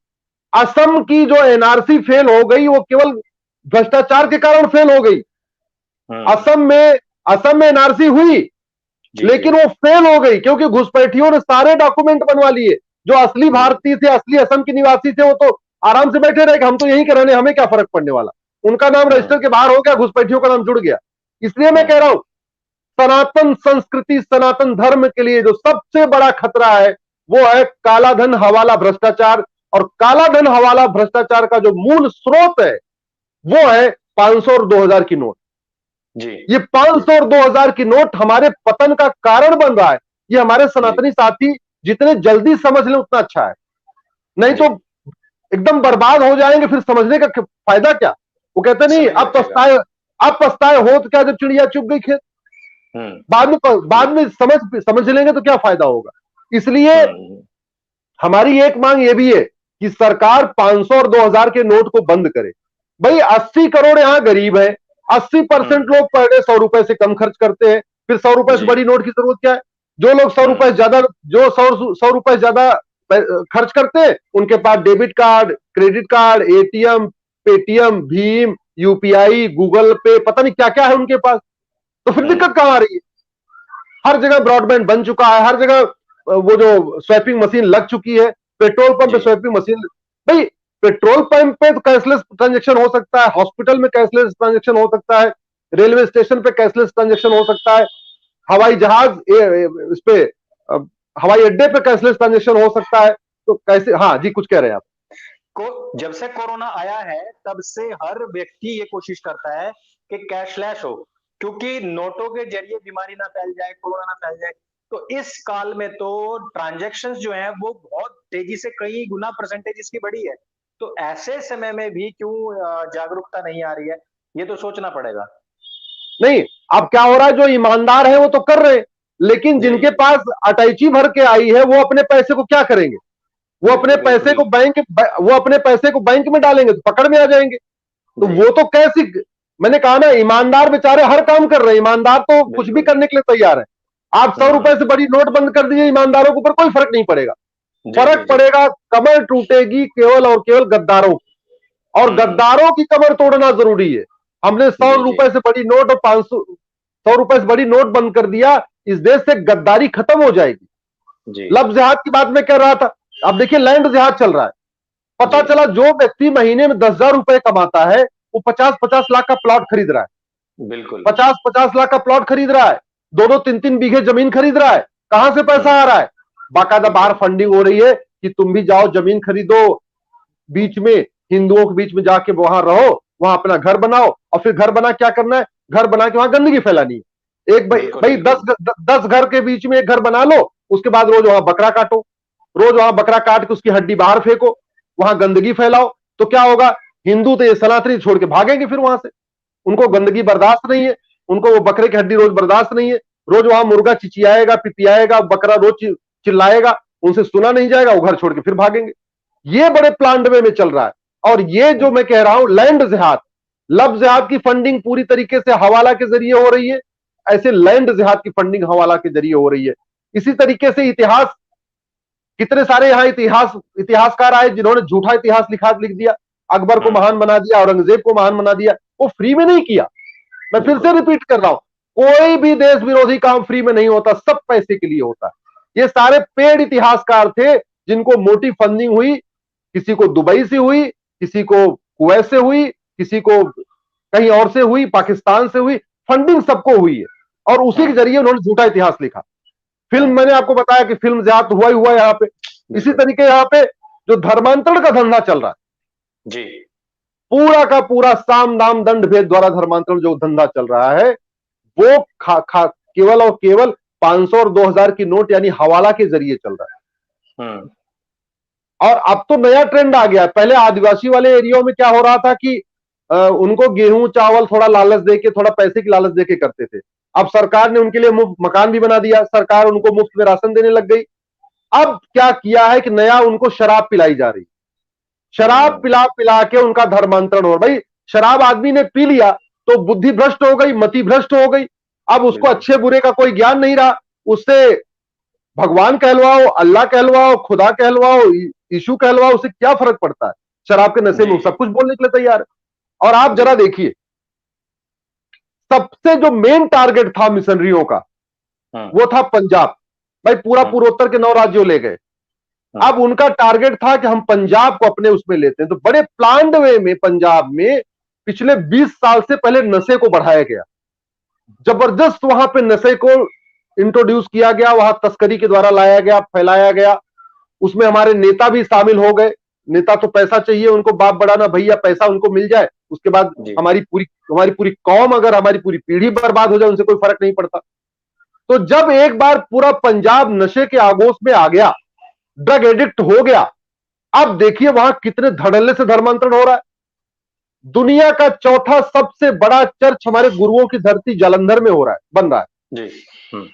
असम की जो एनआरसी फेल हो गई, वो केवल भ्रष्टाचार के कारण फेल हो गई। असम में एनआरसी हुई, लेकिन वो फेल हो गई क्योंकि घुसपैठियों ने सारे डॉक्यूमेंट बनवा लिए। जो असली भारतीय थे, असली असम के निवासी थे, वो तो आराम से बैठे रहे कि हम तो यहीं के रहने, हमें क्या फर्क पड़ने वाला। उनका नाम रजिस्टर के बाहर हो गया, घुसपैठियों का नाम जुड़ गया। इसलिए मैं कह रहा हूं, सनातन संस्कृति, सनातन धर्म के लिए जो सबसे बड़ा खतरा है वो है काला धन हवाला भ्रष्टाचार। और काला धन हवाला भ्रष्टाचार का जो मूल स्रोत है वो है 500 और 2000 की नोट जी। ये 500 और 2000 की नोट हमारे पतन का कारण बन रहा है। ये हमारे सनातनी साथी जितने जल्दी समझ लें उतना अच्छा है, नहीं तो एकदम बर्बाद हो जाएंगे। फिर समझने का फायदा क्या? वो कहते नहीं अब पछताए हो तो क्या, जब चिड़िया चुग गई खेत। बाद में समझ लेंगे तो क्या फायदा होगा। इसलिए हमारी एक मांग यह भी है कि सरकार 500 और 2000 के नोट को बंद करे। भाई 80 करोड़ यहां गरीब है, 80% लोग पर डे 100 रुपए से कम खर्च करते हैं, फिर 100 रुपए से बड़ी नोट की जरूरत क्या है। जो लोग 100 रुपए ज्यादा, जो 100 रुपए ज्यादा खर्च करते हैं, उनके पास debit card, credit card, ATM, Paytm, भीम, यूपीआई, गूगल पे, पता नहीं क्या क्या है उनके पास। तो फिर दिक्कत कहां आ रही है। हर जगह ब्रॉडबैंड बन चुका है, हर जगह वो जो स्वैपिंग मशीन लग चुकी है, पेट्रोल पंप पे स्वैपिंग मशीन। भाई पेट्रोल पंप पे तो कैशलेस ट्रांजेक्शन हो सकता है, हॉस्पिटल में कैशलेस ट्रांजेक्शन हो सकता है, रेलवे स्टेशन पे कैशलेस ट्रांजेक्शन हो सकता है, हवाई जहाज इस पे हवाई अड्डे पे कैशलेस ट्रांजेक्शन हो सकता है। तो कैसे, हाँ जी कुछ कह रहे हैं आप। जब से कोरोना आया है तब से हर व्यक्ति ये कोशिश करता है कि कैशलेस हो, क्योंकि नोटों के जरिए बीमारी ना फैल जाए, कोरोना ना फैल जाए। तो इस काल में तो ट्रांजैक्शंस जो है वो बहुत तेजी से कई गुना परसेंटेज इसकी बढ़ी है। तो ऐसे समय में भी क्यों जागरूकता नहीं आ रही है, ये तो सोचना पड़ेगा। नहीं, अब क्या हो रहा है, जो ईमानदार है वो तो कर रहे हैं, लेकिन जिनके पास अटैची भर के आई है वो अपने पैसे को क्या करेंगे। वो अपने पैसे को बैंक में डालेंगे तो पकड़ में आ जाएंगे। तो वो तो कैसी, मैंने कहा ना, ईमानदार बेचारे हर काम कर रहे हैं, ईमानदार तो कुछ भी करने के लिए तैयार है। आप 100 रुपए से बड़ी नोट बंद कर दीजिए, ईमानदारों के ऊपर कोई फर्क नहीं पड़ेगा। फर्क पड़ेगा, कमर टूटेगी केवल और केवल गद्दारों की, और गद्दारों की कमर तोड़ना जरूरी है। हमने 100 रुपए से बड़ी नोट और 100 रुपए से बड़ी नोट बंद कर दिया, इस देश से गद्दारी खत्म हो जाएगी। लफ्ज जिहाद की बात मैं कर रहा था, अब देखिए लैंड जिहाद चल रहा है। पता चला जो व्यक्ति महीने में 10,000 रुपए कमाता है वो 50-50 लाख का प्लॉट खरीद रहा है। बिल्कुल 50-50 लाख का प्लॉट खरीद रहा है, 2-2 3-3 बीघे जमीन खरीद रहा है। कहां से पैसा आ रहा है, बाकायदा बाहर फंडिंग हो रही है कि तुम भी जाओ जमीन खरीदो, बीच में हिंदुओं के बीच में जाके वहां रहो, वहां अपना घर बनाओ, और फिर घर बना क्या करना है, घर बना के वहां गंदगी फैलानी है। एक भाई 10 घर के बीच में एक घर बना लो, उसके बाद रोज वहां बकरा काटो, रोज वहां बकरा काट के उसकी हड्डी बाहर फेंको, वहां गंदगी फैलाओ। तो क्या होगा, हिंदू तो ये सनातनी छोड़ के भागेंगे फिर वहां से। उनको गंदगी बर्दाश्त नहीं है, उनको वो बकरे की हड्डी रोज बर्दाश्त नहीं है। रोज वहां मुर्गा चिचियाएगा, पिपियाएगा, बकरा रोज चिल्लाएगा, उनसे सुना नहीं जाएगा, वो घर छोड़ के फिर भागेंगे। ये बड़े प्लान वे में चल रहा है। और ये जो मैं कह रहा हूं लैंड जिहाद, लफ्ज जिहाद की फंडिंग पूरी तरीके से हवाला के जरिए हो रही है, ऐसे लैंड जिहाद की फंडिंग हवाला के जरिए हो रही है। इसी तरीके से इतिहास, कितने सारे यहां इतिहासकार आए जिन्होंने झूठा इतिहास लिख दिया, अकबर को महान बना दिया, औरंगजेब को महान बना दिया। वो फ्री में नहीं किया। मैं फिर से रिपीट कर रहा हूं, कोई भी देश विरोधी काम फ्री में नहीं होता, सब पैसे के लिए होता है। ये सारे पेड इतिहासकार थे जिनको मोटी फंडिंग हुई, किसी को दुबई से हुई, किसी को कुवैत से हुई, किसी को कहीं और से हुई, पाकिस्तान से हुई, फंडिंग सबको हुई है, और उसी के जरिए उन्होंने झूठा इतिहास लिखा। फिल्म, मैंने आपको बताया कि फिल्म जिहाद हुआ ही हुआ यहाँ पे। इसी तरीके यहाँ पे जो धर्मांतरण का धंधा चल रहा है जी, पूरा का पूरा साम दाम दंड भेद द्वारा धर्मांतरण जो धंधा चल रहा है, वो केवल और केवल 500 और 2000 की नोट यानी हवाला के जरिए चल रहा है। और अब तो नया ट्रेंड आ गया है। पहले आदिवासी वाले एरिया में क्या हो रहा था कि उनको गेहूं चावल थोड़ा लालच देके, थोड़ा पैसे की लालच देके करते थे। अब सरकार ने उनके लिए मुफ्त मकान भी बना दिया, सरकार उनको मुफ्त में राशन देने लग गई। अब क्या किया है कि नया उनको शराब पिलाई जा रही, शराब पिला पिला के उनका धर्मांतरण हो। भाई शराब आदमी ने पी लिया तो बुद्धि भ्रष्ट हो गई, मति भ्रष्ट हो गई। अब उसको अच्छे बुरे का कोई ज्ञान नहीं रहा। उससे भगवान कहलवाओ, अल्लाह कहलवाओ, खुदा कहलवाओ, यीशु कहलवाओ, उसे क्या फर्क पड़ता है। शराब के नशे में सब कुछ बोलने के लिए तैयार है। और आप जरा देखिए, सबसे जो मेन टारगेट था मिशनरियों का वो था पंजाब। भाई पूरा पूर्वोत्तर के 9 राज्यों ले गए। अब उनका टारगेट था कि हम पंजाब को अपने उसमें लेते हैं। तो बड़े प्लान्ड वे में पंजाब में पिछले 20 साल से पहले नशे को बढ़ाया गया, जबरदस्त वहां पे नशे को इंट्रोड्यूस किया गया, वहां तस्करी के द्वारा लाया गया, फैलाया गया। उसमें हमारे नेता भी शामिल हो गए। नेता तो पैसा चाहिए उनको, बाप बढ़ाना भैया, पैसा उनको मिल जाए, उसके बाद हमारी पूरी कौम, अगर हमारी पूरी पीढ़ी बर्बाद हो जाए उनसे कोई फर्क नहीं पड़ता। तो जब एक बार पूरा पंजाब नशे के आगोश में आ गया, ड्रग एडिक्ट हो गया, अब देखिए वहां कितने धड़ल्ले से धर्मांतरण हो रहा है। दुनिया का चौथा सबसे बड़ा चर्च हमारे गुरुओं की धरती जालंधर में हो रहा है, बन रहा है। जी। हम्म।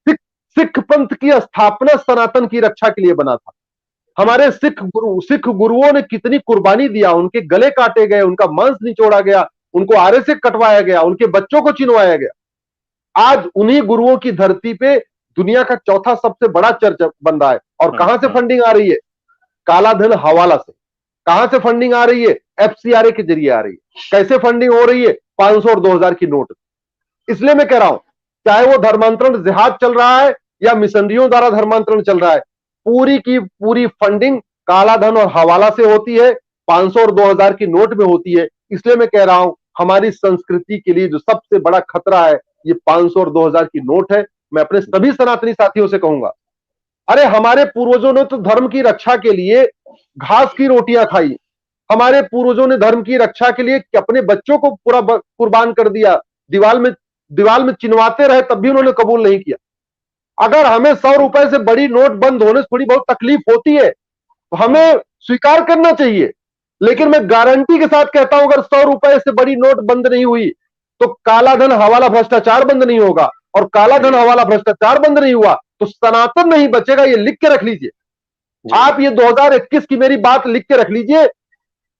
सिख सिख पंथ की स्थापना सनातन की रक्षा के लिए बना था। हमारे सिख गुरुओं ने कितनी कुर्बानी दिया, उनके गले काटे गए, उनका मांस निचोड़ा गया, उनको आरे से कटवाया गया, उनके बच्चों को चिनवाया गया। आज उन्हीं गुरुओं की धरती पे दुनिया का चौथा सबसे बड़ा चर्च बन रहा है। और कहां से फंडिंग आ रही है? काला धन हवाला से। कहां से फंडिंग आ रही है? एफसीआरए के जरिए आ रही है। कैसे फंडिंग हो रही है? 500 और 2000 की नोट। इसलिए मैं कह रहा हूं, चाहे वो धर्मांतरण जिहाद चल रहा है या मिशनरियों द्वारा धर्मांतरण चल रहा है, पूरी की पूरी फंडिंग काला धन और हवाला से होती है, 500 और 2000 की नोट में होती है। इसलिए मैं कह रहा हूं, हमारी संस्कृति के लिए जो सबसे बड़ा खतरा है, ये 500 और 2000 की नोट है। मैं अपने सभी सनातनी साथियों से कहूंगा, अरे हमारे पूर्वजों ने तो धर्म की रक्षा के लिए घास की रोटियां खाई। हमारे पूर्वजों ने धर्म की रक्षा के लिए अपने बच्चों को पूरा कुर्बान कर दिया। दीवाल में चिनवाते रहे, तब भी उन्होंने कबूल नहीं किया। अगर हमें 100 रुपए से बड़ी नोट बंद होने से थोड़ी बहुत तकलीफ होती है तो हमें स्वीकार करना चाहिए। लेकिन मैं गारंटी के साथ कहता हूं, अगर 100 रुपए से बड़ी नोट बंद नहीं हुई तो काला धन हवाला भ्रष्टाचार बंद नहीं होगा। और काला धन हवाला भ्रष्टाचार बंद नहीं हुआ तो सनातन नहीं बचेगा। ये लिख के रख लीजिए। आप ये 2021 की मेरी बात लिख के रख लीजिए।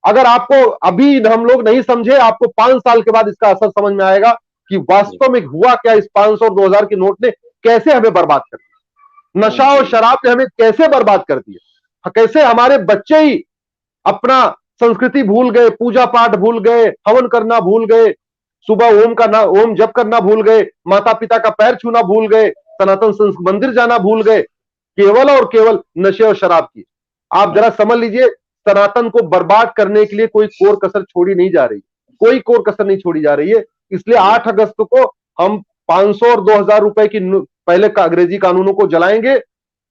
अगर आपको अभी हम लोग नहीं समझे, आपको 5 साल के बाद इसका असर समझ में आएगा कि वास्तव में हुआ क्या। इस 500 और 2000 की नोट ने कैसे हमें बर्बाद कर दिया, नशा और शराब ने हमें कैसे बर्बाद कर दिया, कैसे हमारे बच्चे ही अपना संस्कृति भूल गए, पूजा पाठ भूल गए, हवन करना भूल गए, सुबह ओम जप करना भूल गए, माता पिता का पैर छूना भूल गए, सनातन मंदिर जाना भूल गए, केवल और केवल नशे और शराब की। आप जरा समझ लीजिए, सनातन को बर्बाद करने के लिए कोई कोर कसर छोड़ी नहीं जा रही, कोई कोर कसर नहीं छोड़ी जा रही है। इसलिए 8 अगस्त को हम 500 और 2000 रुपए की पहले का अंग्रेजी कानूनों को जलाएंगे।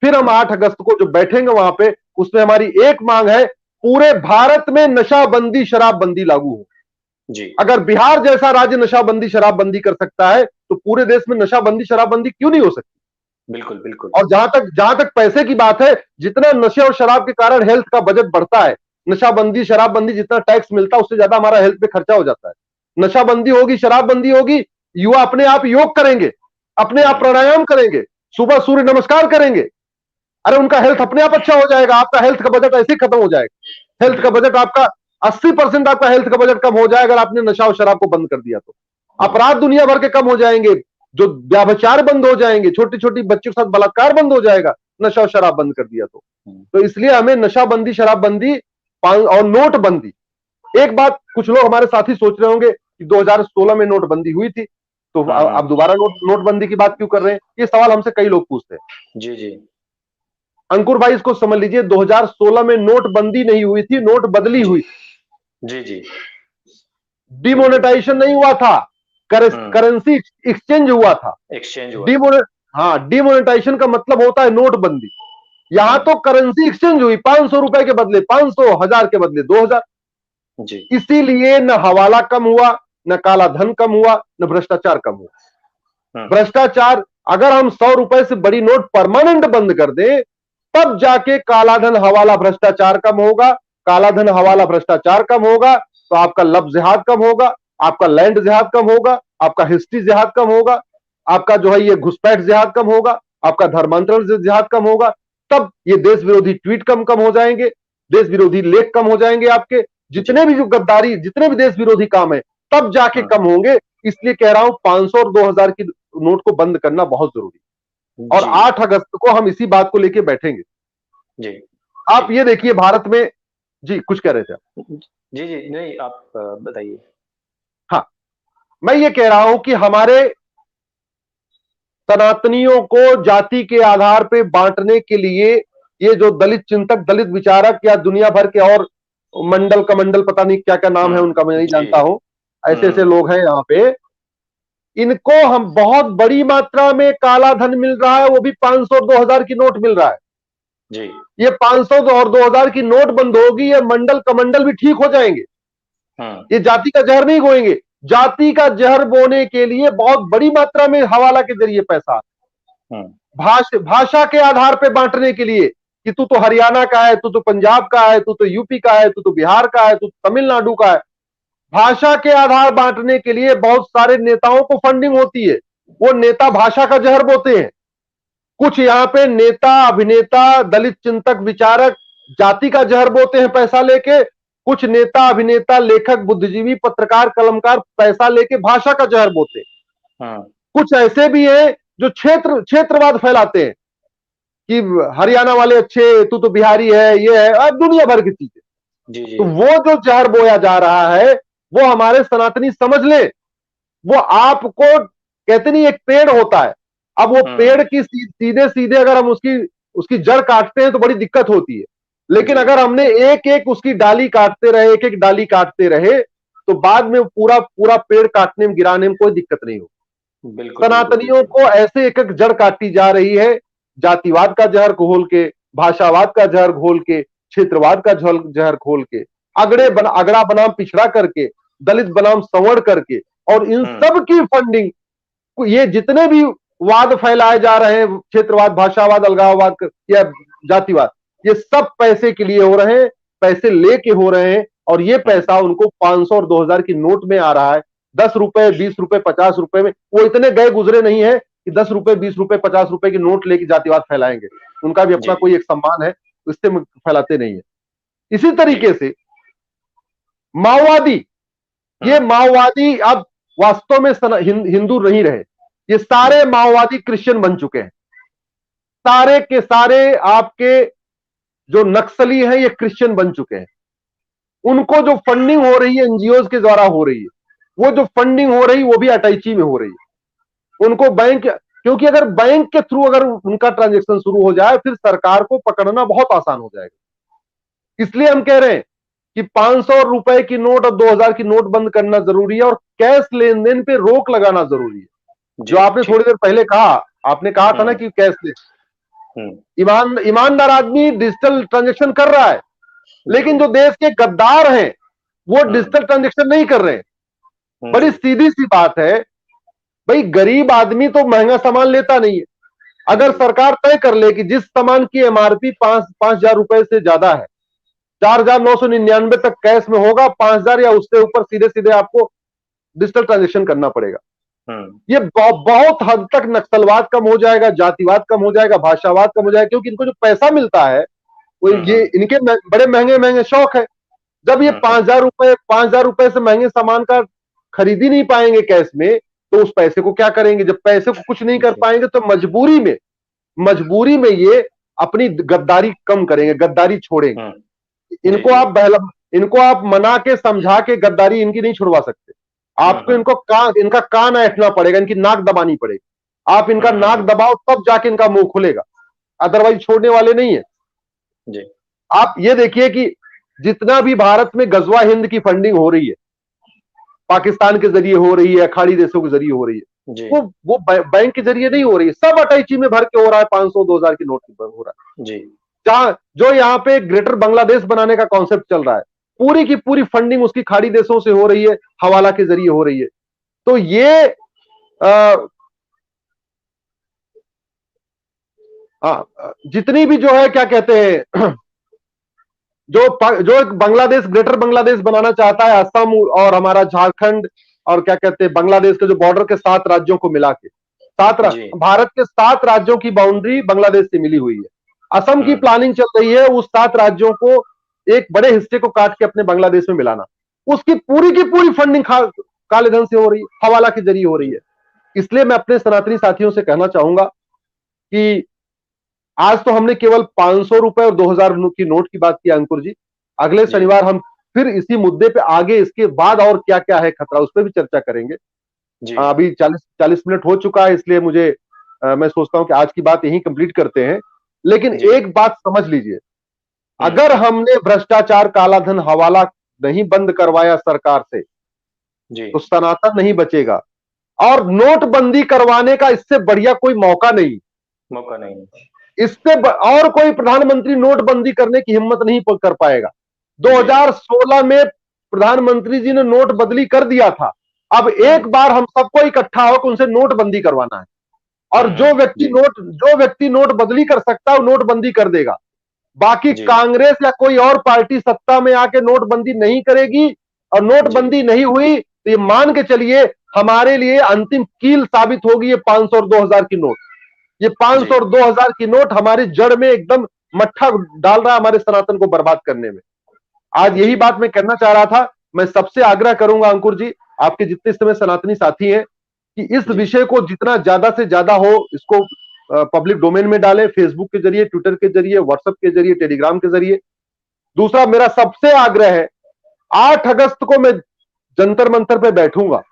फिर हम 8 अगस्त को जो बैठेंगे वहां पे, उसमें हमारी एक मांग है, पूरे भारत में नशाबंदी शराबबंदी लागू हो। जी। अगर बिहार जैसा राज्य नशाबंदी शराबबंदी कर सकता है तो पूरे देश में नशाबंदी शराबबंदी क्यों नहीं हो सकती? बिल्कुल बिल्कुल। और जहां तक पैसे की बात है, जितना नशे और शराब के कारण हेल्थ का बजट बढ़ता है, नशाबंदी शराबबंदी जितना टैक्स मिलता है उससे ज्यादा हमारा हेल्थ पे खर्चा हो जाता है। नशाबंदी होगी, शराबबंदी होगी, युवा अपने आप योग करेंगे, अपने आप प्राणायाम करेंगे, सुबह सूर्य नमस्कार करेंगे, अरे उनका हेल्थ अपने आप अच्छा हो जाएगा। आपका हेल्थ का बजट ऐसे ही खत्म हो जाएगा। हेल्थ का बजट आपका 80% आपका हेल्थ का बजट कम हो जाएगा अगर आपने नशा और शराब को बंद कर दिया तो। अपराध दुनिया भर के कम हो जाएंगे, जो व्यभिचार बंद हो जाएंगे, छोटी छोटी बच्चों के साथ बलात्कार बंद हो जाएगा, नशा और शराब बंद कर दिया तो इसलिए हमें नशाबंदी शराबबंदी और नोटबंदी। एक बात कुछ लोग हमारे साथी सोच रहे होंगे कि 2016 में नोटबंदी हुई थी तो आप दोबारा नोटबंदी की बात क्यों कर रहे हैं? ये सवाल हमसे कई लोग पूछते हैं। जी जी। अंकुर भाई इसको समझ लीजिए, 2016 में नोटबंदी नहीं हुई थी, नोट बदली हुई। जी जी। डिमोनेटाइजेशन नहीं हुआ था, करेंसी एक्सचेंज हुआ था। एक्सचेंज हुआ। हाँ, डिमोनेटाइजेशन का मतलब होता है नोटबंदी। यहां तो करेंसी एक्सचेंज हुई, 500 रुपए के बदले 500, 1000 के बदले 2000। जी। इसीलिए न हवाला कम हुआ, न काला धन कम हुआ, न भ्रष्टाचार कम हुआ। भ्रष्टाचार, अगर हम 100 रुपए से बड़ी नोट परमानेंट बंद कर दें तब जाके काला धन हवाला भ्रष्टाचार कम होगा। काला धन हवाला भ्रष्टाचार कम होगा तो आपका लव जिहाद कम होगा, आपका लैंड जिहाद कम होगा, आपका हिस्ट्री जिहाद कम होगा, आपका जो है ये घुसपैठ जिहाद कम होगा, आपका धर्मांतरण जिहाद कम होगा। तब ये देश विरोधी ट्वीट कम हो जाएंगे, देश विरोधी लेख कम हो जाएंगे, आपके जितने भी जो गद्दारी, जितने भी देश विरोधी काम है तब जाके कम होंगे। इसलिए कह रहा हूं 500 और 2000 की नोट को बंद करना बहुत जरूरी है। और 8 अगस्त को हम इसी बात को लेकर बैठेंगे। जी। आप ये देखिए भारत में, जी कुछ कह रहे थे आप? जी जी, नहीं आप बताइए। हाँ, मैं ये कह रहा हूं कि हमारे सनातनियों को जाति के आधार पे बांटने के लिए ये जो दलित चिंतक, दलित विचारक या दुनिया भर के और मंडल कमंडल, पता नहीं क्या क्या नाम है उनका, मैं नहीं जानता हूं, ऐसे ऐसे लोग हैं यहां पे, इनको हम बहुत बड़ी मात्रा में काला धन मिल रहा है, वो भी 500 2000 की नोट मिल रहा है जी। ये 500 और 2000 की नोट बंद होगी, ये मंडल कमंडल भी ठीक हो जाएंगे। ये जाति का जहर नहीं बोएंगे। जाति का जहर बोने के लिए बहुत बड़ी मात्रा में हवाला के जरिए पैसा, भाषा के आधार पर बांटने के लिए कि तू तो हरियाणा का है, तू तो पंजाब का है, तू तो यूपी का है, तू तो बिहार का है, तू तो तमिलनाडु का है। भाषा के आधार बांटने के लिए बहुत सारे नेताओं को फंडिंग होती है। वो नेता भाषा का जहर बोते हैं। कुछ यहाँ पे नेता, अभिनेता, दलित चिंतक, विचारक जाति का जहर बोते हैं पैसा लेके। कुछ नेता, अभिनेता, लेखक, बुद्धिजीवी, पत्रकार, कलमकार पैसा लेके भाषा का जहर बोते हैं। हाँ कुछ ऐसे भी हैं जो क्षेत्रवाद फैलाते हैं कि हरियाणा वाले अच्छे, तू तो बिहारी है, ये है, अब दुनिया भर की चीजें। जी जी तो वो जो जहर बोया जा रहा है वो हमारे सनातनी समझ ले। वो आपको कहते नहीं, एक पेड़ होता है, अब वो पेड़ की सीधे सीधे अगर हम उसकी उसकी जड़ काटते हैं तो बड़ी दिक्कत होती है। लेकिन जी अगर हमने एक एक उसकी डाली काटते रहे, एक एक डाली काटते रहे, तो बाद में पूरा पूरा पेड़ काटने में, गिराने में कोई दिक्कत नहीं होगी। बिल्कुल बिल्कुल सनातनियों को ऐसे एक एक जड़ काटी जा रही है, जातिवाद का जहर घोल के, भाषावाद का जहर घोल के, क्षेत्रवाद का जहर घोल के, अगड़ा बनाम पिछड़ा करके, दलित बनाम संवर्ण करके, और इन सब की फंडिंग, ये जितने भी वाद फैलाए जा रहे हैं, क्षेत्रवाद, भाषावाद, अलगाववाद या जातिवाद, ये सब पैसे के लिए हो रहे हैं, पैसे लेके हो रहे हैं। और ये पैसा उनको 500 और 2000 की नोट में आ रहा है। 10 रुपए, 20 रुपए, 50 रुपए में वो इतने गए गुजरे नहीं है कि 10 रुपए, 20 रुपए, 50 रुपए की नोट लेके जातिवाद फैलाएंगे। उनका भी अपना कोई एक सम्मान है, इससे फैलाते नहीं है। इसी तरीके से माओवादी, ये माओवादी अब वास्तव में हिंदू नहीं रहे, ये सारे माओवादी क्रिश्चियन बन चुके हैं। सारे के सारे आपके जो नक्सली हैं ये क्रिश्चियन बन चुके हैं। उनको जो फंडिंग हो रही है एनजीओ के द्वारा हो रही है, वो जो फंडिंग हो रही है वो भी अटैची में हो रही है। उनको बैंक, क्योंकि अगर बैंक के थ्रू अगर उनका ट्रांजैक्शन शुरू हो जाए फिर सरकार को पकड़ना बहुत आसान हो जाएगा। इसलिए हम कह रहे हैं कि 500 रुपए की नोट और 2000 की नोट बंद करना जरूरी है और कैश लेन देन पे रोक लगाना जरूरी है। जो आपने थोड़ी देर पहले कहा, आपने कहा था ना कि कैशलेस, ईमानदार आदमी डिजिटल ट्रांजैक्शन कर रहा है, लेकिन जो देश के गद्दार हैं वो डिजिटल ट्रांजैक्शन नहीं कर रहे हैं। बड़ी सीधी सी बात है भाई, गरीब आदमी तो महंगा सामान लेता नहीं है। अगर सरकार तय कर ले कि जिस सामान की एमआरपी 5,000 रुपए से ज्यादा है, 4,999 तक कैश में होगा, 5,000 या उससे ऊपर सीधे सीधे आपको डिजिटल ट्रांजैक्शन करना पड़ेगा। ये बहुत हद तक नक्सलवाद कम हो जाएगा, जातिवाद कम हो जाएगा, भाषावाद कम हो जाएगा, क्योंकि इनको जो पैसा मिलता है वो ये इनके बड़े महंगे महंगे शौक है। जब ये 5,000 रुपए से महंगे सामान का खरीद ही नहीं पाएंगे कैश में, तो उस पैसे को क्या करेंगे? जब पैसे को कुछ नहीं कर पाएंगे तो मजबूरी में ये अपनी गद्दारी कम करेंगे, गद्दारी छोड़ेंगे। इनको आप मना के समझा के गद्दारी इनकी नहीं छुड़वा सकते। आपको इनका कान ऐंठना पड़ेगा, इनकी नाक दबानी पड़ेगी। आप इनका नाक दबाओ तब जाके इनका मुंह खुलेगा, अदरवाइज छोड़ने वाले नहीं है जी। आप ये देखिए कि जितना भी भारत में गजवा हिंद की फंडिंग हो रही है, पाकिस्तान के जरिए हो रही है, अखाड़ी देशों के जरिए हो रही है, वो बैंक के जरिए नहीं हो रही है, सब अटैची में भर के हो रहा है। 500 2000 की नोट हो रहा है जी। जहां जो यहाँ पे ग्रेटर बांग्लादेश बनाने का कॉन्सेप्ट चल रहा है, पूरी की पूरी फंडिंग उसकी खाड़ी देशों से हो रही है, हवाला के जरिए हो रही है। तो ये जितनी भी जो है क्या कहते हैं जो बांग्लादेश, ग्रेटर बांग्लादेश बनाना चाहता है, असम और हमारा झारखंड और क्या कहते हैं बांग्लादेश के जो बॉर्डर के 7 राज्यों को मिला के, भारत के 7 राज्यों की बाउंड्री बांग्लादेश से मिली हुई है। असम की प्लानिंग चल रही है उस 7 राज्यों को एक बड़े हिस्से को काट के अपने बांग्लादेश में मिलाना। उसकी की पूरी फंडिंग काले धन से हो रही है, हवाला के जरिए हो रही है। इसलिए मैं अपने सनातनी साथियों से कहना चाहूंगा कि आज तो हमने केवल 500 रुपए और 2000 की नोट की बात की अंकुर जी, अगले शनिवार हम फिर इसी मुद्दे पे आगे इसके बाद और क्या क्या है खतरा, उस पर भी चर्चा करेंगे जी। अभी 40 मिनट हो चुका है, इसलिए मैं सोचता हूं कि आज की बात यहीं कंप्लीट करते हैं। लेकिन एक बात समझ लीजिए, अगर हमने भ्रष्टाचार, कालाधन, हवाला नहीं बंद करवाया सरकार से जी, तो सनातन नहीं बचेगा। और नोटबंदी करवाने का इससे बढ़िया कोई मौका नहीं। इससे और कोई प्रधानमंत्री नोटबंदी करने की हिम्मत नहीं कर पाएगा। 2016 में प्रधानमंत्री जी ने नोट बदली कर दिया था। अब एक बार हम सबको इकट्ठा होकर उनसे नोटबंदी करवाना है, और जो व्यक्ति नोट बदली कर सकता है वो नोटबंदी कर देगा। बाकी कांग्रेस या कोई और पार्टी सत्ता में आके नोटबंदी नहीं करेगी, और नोटबंदी नहीं हुई तो ये मान के चलिए हमारे लिए अंतिम कील साबित होगी ये 500 और 2000 की नोट। ये 500 और 2000 की नोट हमारी जड़ में एकदम मट्ठा डाल रहा है, हमारे सनातन को बर्बाद करने में। आज यही बात मैं कहना चाह रहा था। मैं सबसे आग्रह करूंगा अंकुर जी, आपके जितने इस समय सनातनी साथी हैं, कि इस विषय को जितना ज्यादा से ज्यादा हो इसको पब्लिक डोमेन में डालें, फेसबुक के जरिए, ट्विटर के जरिए, व्हाट्सएप के जरिए, टेलीग्राम के जरिए। दूसरा मेरा सबसे आग्रह है, 8 अगस्त को मैं जंतर मंतर पे बैठूंगा।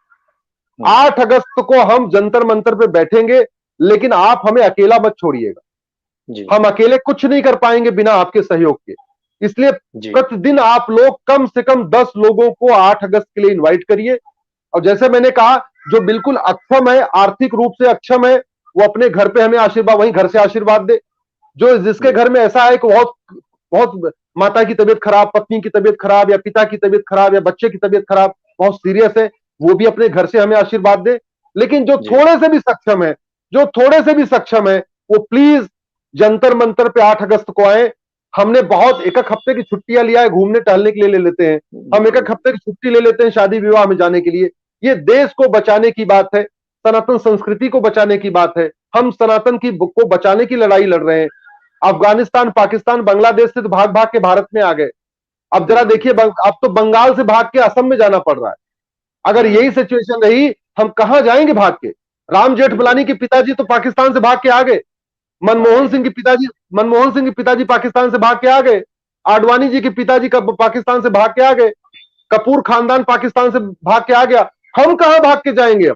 8 अगस्त को हम जंतर मंतर पे बैठेंगे, लेकिन आप हमें अकेला मत छोड़िएगा। हम अकेले कुछ नहीं कर पाएंगे बिना आपके सहयोग के। इसलिए प्रतिदिन आप लोग कम से कम 10 लोगों को 8 अगस्त के लिए इनवाइट करिए। और जैसे मैंने कहा, जो बिल्कुल अक्षम है, आर्थिक रूप से अक्षम है, वो अपने घर पे हमें आशीर्वाद, वहीं घर से आशीर्वाद दे। जो जिसके घर में ऐसा है कि बहुत बहुत माता की तबीयत खराब, पत्नी की तबीयत खराब, या पिता की तबीयत खराब, या बच्चे की तबीयत खराब, बहुत सीरियस है, वो भी अपने घर से हमें आशीर्वाद दे। लेकिन जो थोड़े से भी सक्षम है, जो थोड़े से भी सक्षम है, वो प्लीज जंतर मंतर पे 8 अगस्त को आए। हमने बहुत एक हफ्ते की छुट्टियां लिया है, घूमने टहलने के लिए ले लेते हैं। हम एक हफ्ते की छुट्टी ले लेते हैं शादी विवाह में जाने के लिए। ये देश को बचाने की बात है, सनातन संस्कृति को बचाने की बात है। हम सनातन की को बचाने की लड़ाई लड़ रहे हैं। अफगानिस्तान, पाकिस्तान, बांग्लादेश से तो भाग भाग के भारत में आ गए। अब जरा देखिए, अब तो बंगाल से भाग के असम में जाना पड़ रहा है। अगर यही सिचुएशन रही, हम कहां जाएंगे भाग के? राम जेठमलानी के पिताजी तो पाकिस्तान से भाग के आ गए। मनमोहन सिंह के पिताजी पाकिस्तान से भाग के आ गए। आडवाणी जी के पिताजी का पाकिस्तान से भाग के आ गए। कपूर खानदान पाकिस्तान से भाग के आ गया। हम कहां भाग के जाएंगे?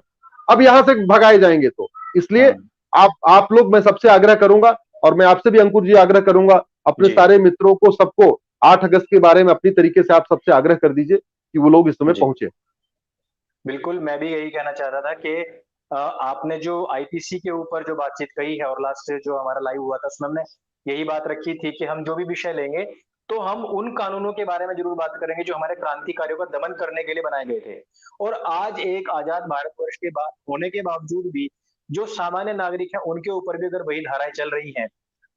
अब यहां से भगाए जाएंगे तो इसलिए आप लोग, मैं सबसे आग्रह करूंगा, और मैं आपसे भी अंकुर जी आग्रह करूंगा, अपने सारे मित्रों को, सबको 8 अगस्त के बारे में अपनी तरीके से आप सबसे आग्रह कर दीजिए कि वो लोग इस समय पहुंचे। बिल्कुल, मैं भी यही कहना चाह रहा था कि आपने जो आईपीसी के ऊपर जो बातचीत कही है, और लास्ट से जो हमारा लाइव हुआ था उसमें हमने यही बात रखी थी कि हम जो भी विषय लेंगे तो हम उन कानूनों के बारे में जरूर बात करेंगे जो हमारे क्रांतिकारियों का दमन करने के लिए बनाए गए थे। और आज एक आजाद भारतवर्ष के बाद होने के बावजूद भी जो सामान्य नागरिक हैं उनके ऊपर भी अगर वही धाराएं चल रही हैं।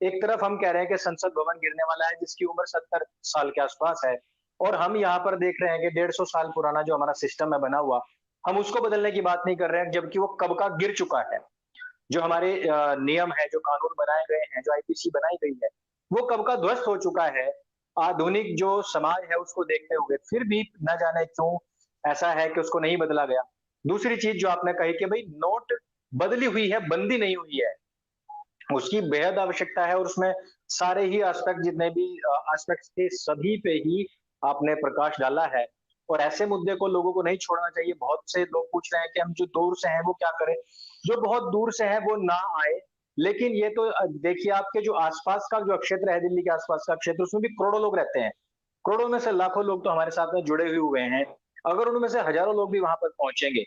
एक तरफ हम कह रहे हैं कि संसद भवन गिरने वाला है जिसकी उम्र 70 साल के आसपास है, और हम यहाँ पर देख रहे हैं कि 150 साल पुराना जो हमारा सिस्टम है बना हुआ, हम उसको बदलने की बात नहीं कर रहे हैं, जबकि वो कब का गिर चुका है। जो हमारे नियम है, जो कानून बनाए गए हैं, जो आईपीसी बनाई गई है, वो कब का ध्वस्त हो चुका है। आधुनिक जो समाज है उसको देखते हुए फिर भी न जाने क्यों ऐसा है कि उसको नहीं बदला गया। दूसरी चीज जो आपने कही कि भाई नोट बदली हुई है, बंदी नहीं हुई है, उसकी बेहद आवश्यकता है, और उसमें सारे ही एस्पेक्ट, जितने भी एस्पेक्ट्स थे, सभी पे ही आपने प्रकाश डाला है। और ऐसे मुद्दे को लोगों को नहीं छोड़ना चाहिए। बहुत से लोग पूछ रहे हैं कि हम जो दूर से हैं वो क्या करें। जो बहुत दूर से है वो ना आए, लेकिन ये तो देखिए आपके जो आसपास का जो क्षेत्र है, दिल्ली के आसपास का क्षेत्र, उसमें भी करोड़ों लोग रहते हैं। करोड़ों में से लाखों लोग तो हमारे साथ में जुड़े हुए हैं। अगर उनमें से हजारों लोग भी वहां पर पहुंचेंगे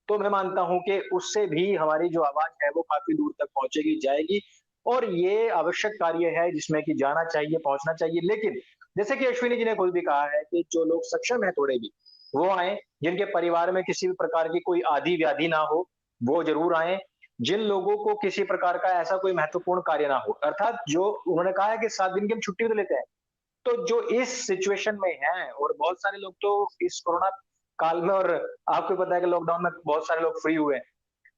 तो मैं मानता हूं कि उससे भी हमारी जो आवाज है वो काफी दूर तक पहुंचेगी, जाएगी। और ये आवश्यक कार्य है जिसमें कि जाना चाहिए, पहुंचना चाहिए। लेकिन जैसे कि अश्विनी जी ने खुद भी कहा है कि जो लोग सक्षम है थोड़े भी, वो आए। जिनके परिवार में किसी भी प्रकार की कोई आदि व्याधि ना हो, वो जरूर आए। जिन लोगों को किसी प्रकार का ऐसा कोई महत्वपूर्ण कार्य ना हो, अर्थात जो उन्होंने कहा है कि 7 दिन की हम छुट्टी तो लेते हैं, तो जो इस सिचुएशन में है, और बहुत सारे लोग तो इस कोरोना काल में, और आपको पता है कि लॉकडाउन में बहुत सारे लोग फ्री हुए हैं,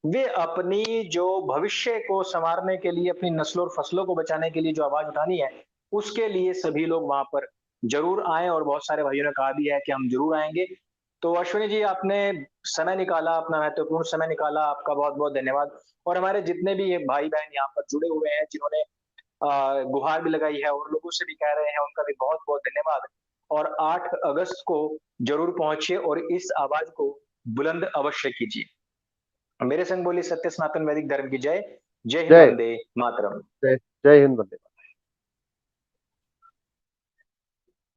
वे अपनी जो भविष्य को संवारने के लिए, अपनी नस्लों और फसलों को बचाने के लिए जो आवाज उठानी है, उसके लिए सभी लोग वहां पर जरूर आए। और बहुत सारे भाइयों ने कहा भी है कि हम जरूर आएंगे। तो अश्विनी जी, आपने समय निकाला, अपना महत्वपूर्ण समय निकाला, आपका बहुत बहुत धन्यवाद। और हमारे जितने भी ये भाई बहन यहाँ पर जुड़े हुए हैं, जिन्होंने गुहार भी लगाई है और लोगों से भी कह रहे हैं, उनका भी बहुत बहुत धन्यवाद। और 8 अगस्त को जरूर पहुंचिए और इस आवाज को बुलंद अवश्य कीजिए। मेरे संग बोली सत्य सनातन वैदिक धर्म की जय। जय हिंद, वंदे मातरम। जय हिंद, वंदे।